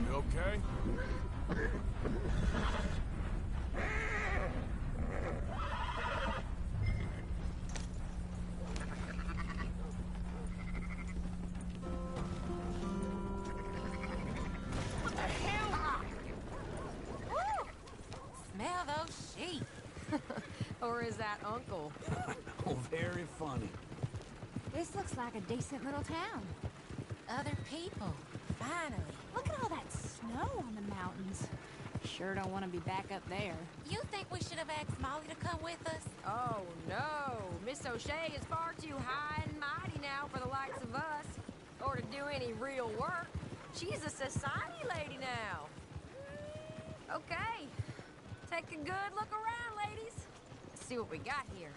You okay? Smell those sheep. Or is that Uncle? Oh, very funny. This looks like a decent little town. Other people. Finally. Look at all that snow on the mountains. Sure don't want to be back up there. You think we should have asked Molly to come with us? Oh, no. Miss O'Shea is far too high and mighty now for the likes of us. Or to do any real work. She's a society lady now. Okay. Take a good look around, ladies. Let's see what we got here.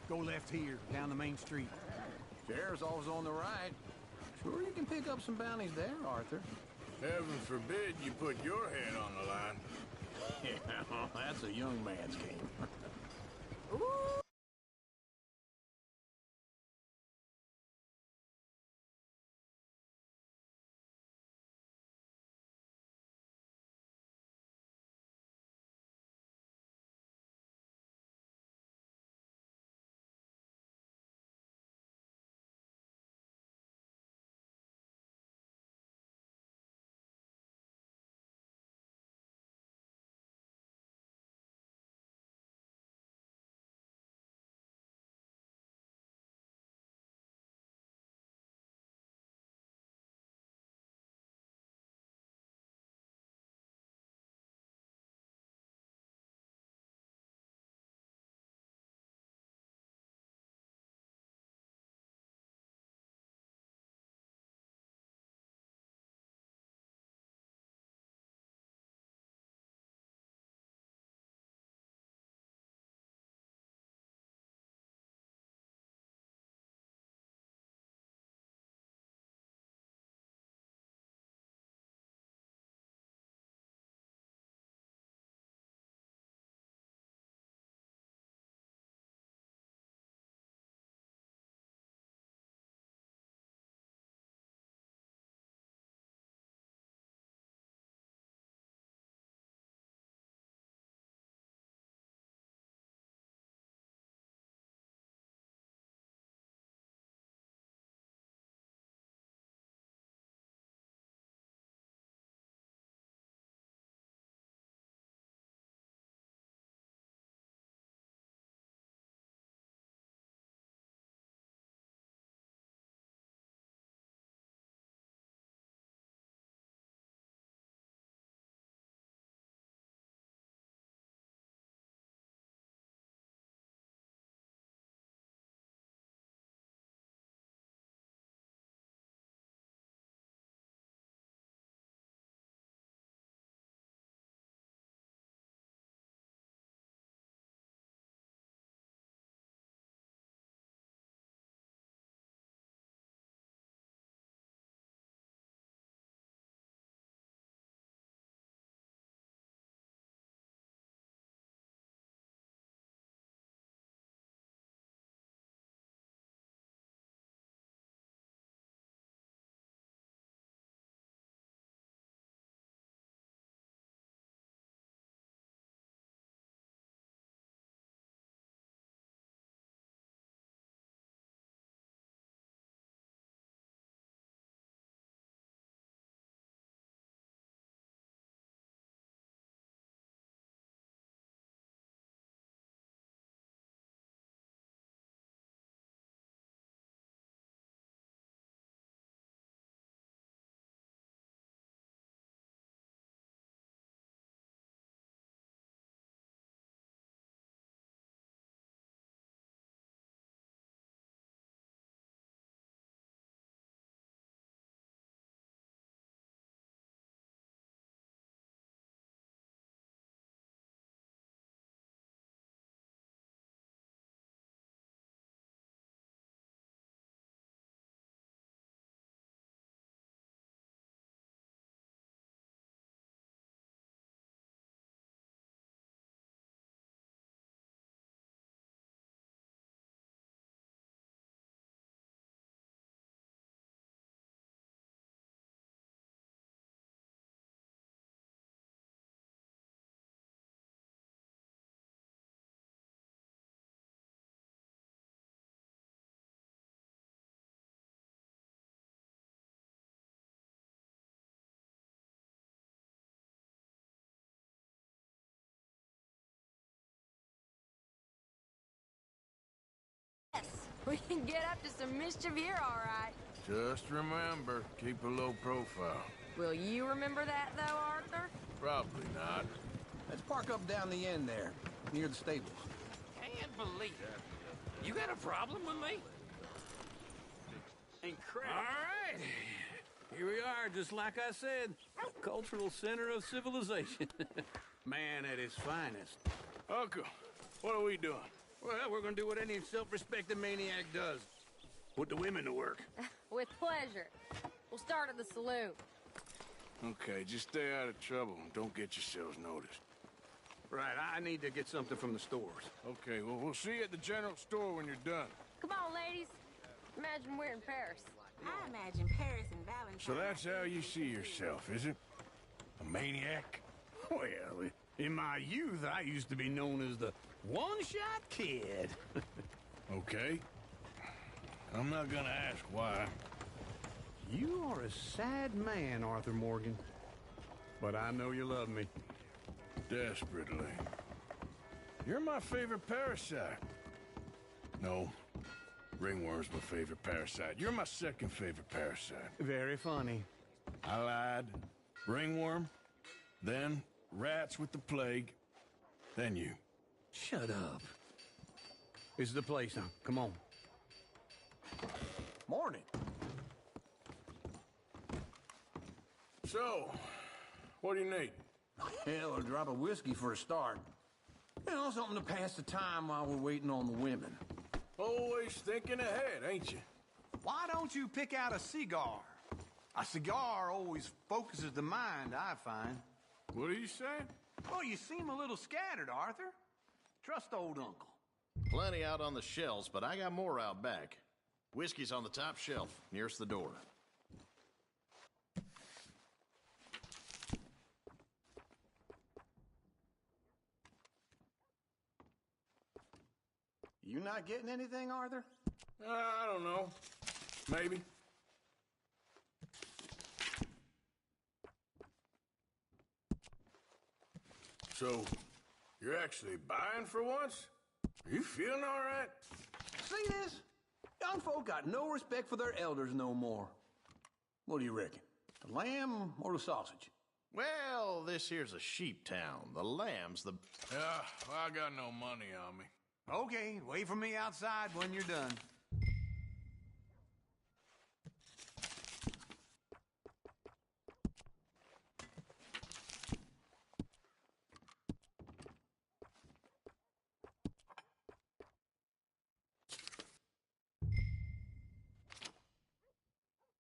Go left here, down the main street. Sheriff's always on the right. Sure you can pick up some bounties there, Arthur. Heaven forbid you put your head on the line. Yeah, that's a young man's game. Ooh. We can get up to some mischief here, all right. Just remember, keep a low profile. Will you remember that, though, Arthur? Probably not. Let's park up down the end there, near the stables. Can't believe it. You got a problem with me? Incredible. All right. Here we are, just like I said. Cultural center of civilization. Man at his finest. Uncle, what are we doing? Well, we're gonna do what any self-respecting maniac does. Put the women to work. With pleasure. We'll start at the saloon. Okay, just stay out of trouble and don't get yourselves noticed. Right, I need to get something from the stores. Okay, well, we'll see you at the general store when you're done. Come on, ladies. Imagine we're in Paris. I imagine Paris and Valentine. So that's how you see yourself, is it? A maniac? Well, in my youth, I used to be known as the one-shot kid. Okay. I'm not gonna ask why. You are a sad man, Arthur Morgan. But I know you love me. Desperately. You're my favorite parasite. No. Ringworm's my favorite parasite. You're my second favorite parasite. Very funny. I lied. Ringworm. Then rats with the plague. Then you. Shut up. This is the place, huh? Come on. Morning. So, what do you need? Hell, a drop of whiskey for a start. You know, something to pass the time while we're waiting on the women. Always thinking ahead, ain't you? Why don't you pick out a cigar? A cigar always focuses the mind, I find. What are you saying? Oh, you seem a little scattered, Arthur. Trust old uncle. Plenty out on the shelves, but I got more out back. Whiskey's on the top shelf, nearest the door. You not getting anything, Arthur? I don't know. Maybe. So, you're actually buying for once? Are you feeling all right? See this? Young folk got no respect for their elders no more. What do you reckon? The lamb or the sausage? Well, this here's a sheep town. The lamb's the... Yeah, well, I got no money on me. Okay, wait for me outside when you're done.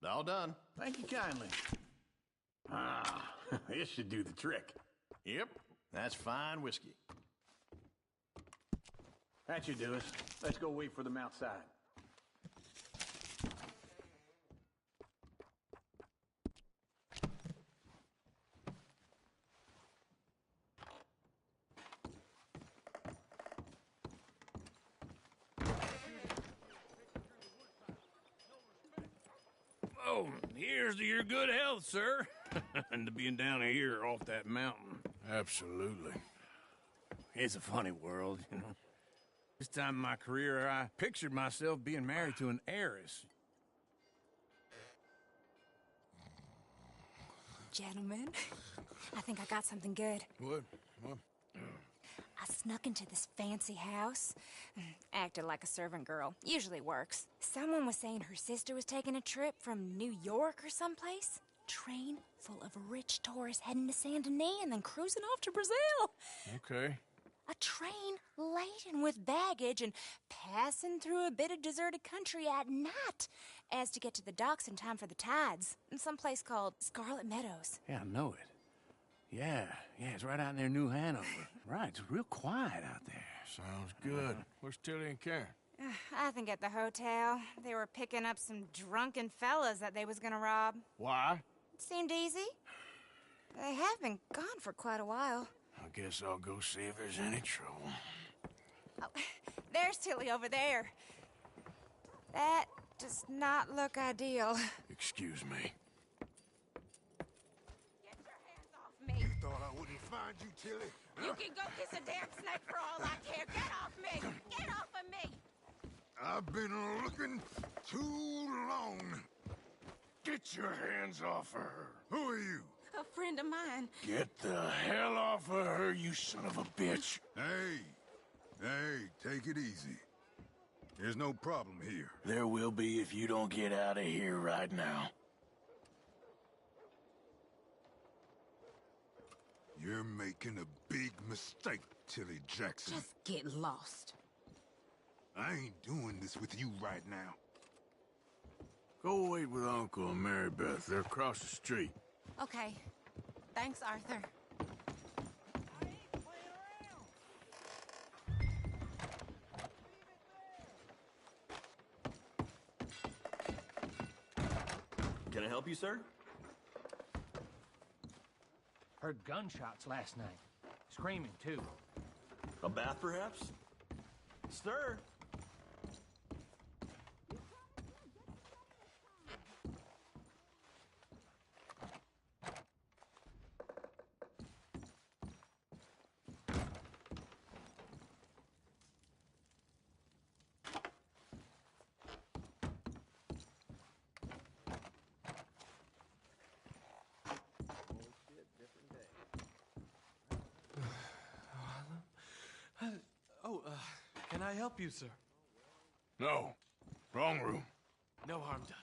All done. Thank you kindly. Ah, this should do the trick. Yep, that's fine whiskey. That should do us. Let's go wait for them outside. Oh, here's to your good health, sir. And to being down here off that mountain. Absolutely. It's a funny world, you know. This time in my career, I pictured myself being married to an heiress. Gentlemen, I think I got something good. What? I snuck into this fancy house, acted like a servant girl. Usually works. Someone was saying her sister was taking a trip from New York or someplace. Train full of rich tourists heading to Saint Denis and then cruising off to Brazil. Okay. A train laden with baggage and passing through a bit of deserted country at night as to get to the docks in time for the tides in some place called Scarlet Meadows. Yeah, I know it. Yeah, it's right out near New Hanover. Right, it's real quiet out there. Sounds good. Where's Tilly and Karen? I think at the hotel. They were picking up some drunken fellas that they was gonna rob. Why? It seemed easy. They have been gone for quite a while. I guess I'll go see if there's any trouble. Oh, there's Tilly over there. That does not look ideal. Excuse me. Get your hands off me. You thought I wouldn't find you, Tilly? You can go kiss a damn snake for all I care. Get off me! Get off of me! I've been looking too long. Get your hands off of her. Who are you? A friend of mine. Get the hell off of her, you son of a bitch. Hey, take it easy. There's no problem here. There will be if you don't get out of here right now. You're making a big mistake, Tilly Jackson. Just get lost. I ain't doing this with you right now. Go wait with Uncle and Mary Beth. They're across the street. Okay. Thanks, Arthur. Can I help you, sir? Heard gunshots last night. Screaming, too. A bath, perhaps? Sir? Can I help you, sir? No. Wrong room. No harm done.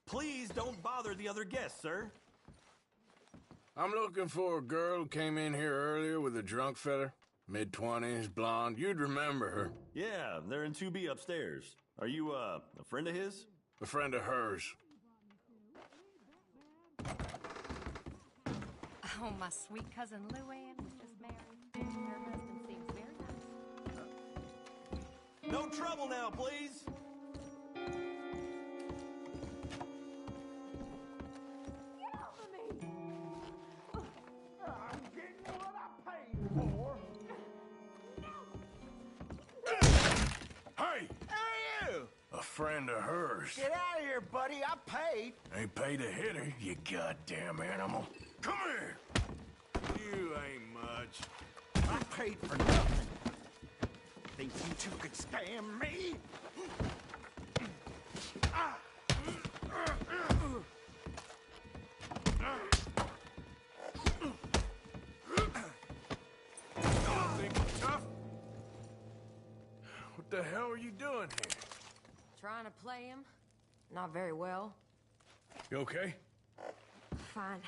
Please don't bother the other guests, sir. I'm looking for a girl who came in here earlier with a drunk fella. Mid-20s, blonde. You'd remember her. Yeah, they're in 2B upstairs. Are you, a friend of his? A friend of hers. Oh, my sweet cousin Luann was just married. Her husband seems very nice. No trouble now, please. Get off of me! I'm getting what I paid for. Hey! Who are you? A friend of hers. Get out of here, buddy. I paid. Ain't paid to hit her, you goddamn animal. Come here! You ain't much. I paid for nothing. Think you two could stand me? Think you're tough? What the hell are you doing here? Trying to play him. Not very well. You okay? Fine.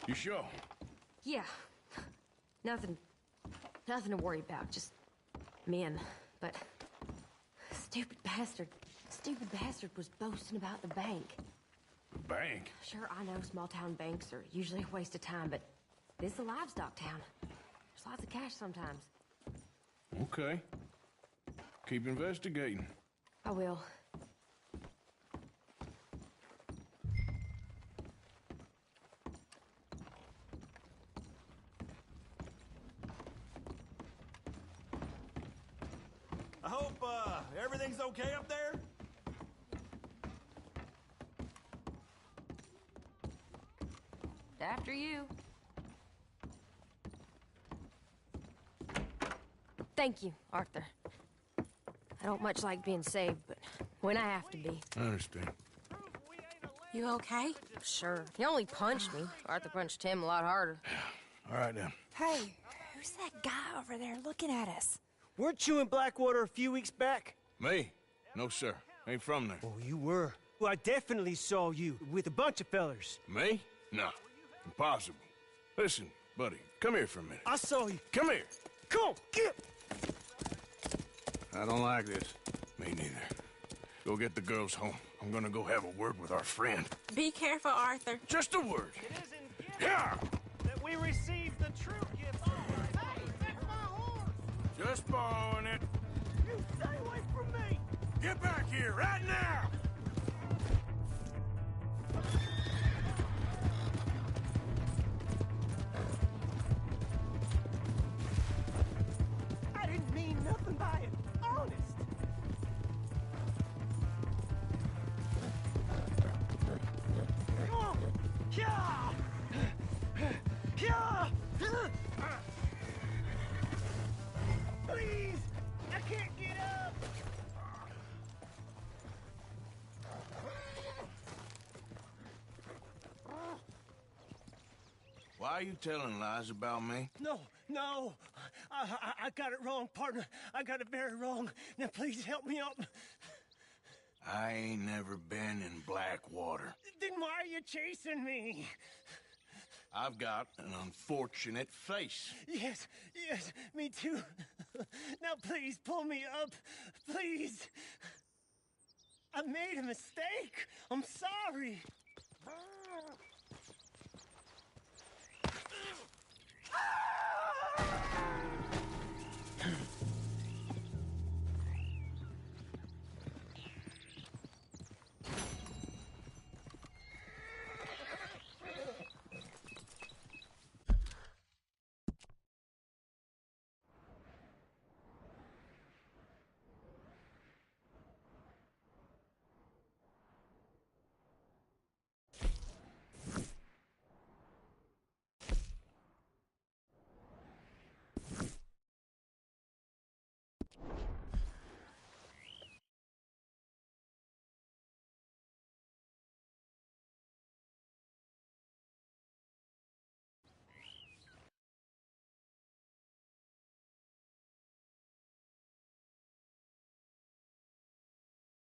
You sure? Yeah. Nothing to worry about. Just men. But stupid bastard was boasting about the bank. The bank? Sure, I know small town banks are usually a waste of time, but this is a livestock town. There's lots of cash sometimes. Okay. Keep investigating. I will. I hope, everything's okay up there? After you. Thank you, Arthur. I don't much like being saved, but when I have to be. I understand. You okay? Sure. He only punched me. Arthur punched him a lot harder. All right, then. Hey, who's that guy over there looking at us? Weren't you in Blackwater a few weeks back? Me? No, sir. Ain't from there. Oh, you were. Well, I definitely saw you with a bunch of fellers. Me? No. Impossible. Listen, buddy, come here for a minute. I saw you. Come here. Come on, get! I don't like this. Me neither. Go get the girls home. I'm gonna go have a word with our friend. Be careful, Arthur. Just a word. It isn't Yeah! that we received the true gift. Hey, that's my horse! Just borrowing it. You stay away from me! Get back here right now! I didn't mean nothing by it. Honest. Come on. Yeah. Yeah. Why are you telling lies about me? No, no. I got it wrong, partner. I got it very wrong. Now, please help me up. I ain't never been in Blackwater. Then why are you chasing me? I've got an unfortunate face. Yes, me too. Now, please, pull me up. Please. I made a mistake. I'm sorry.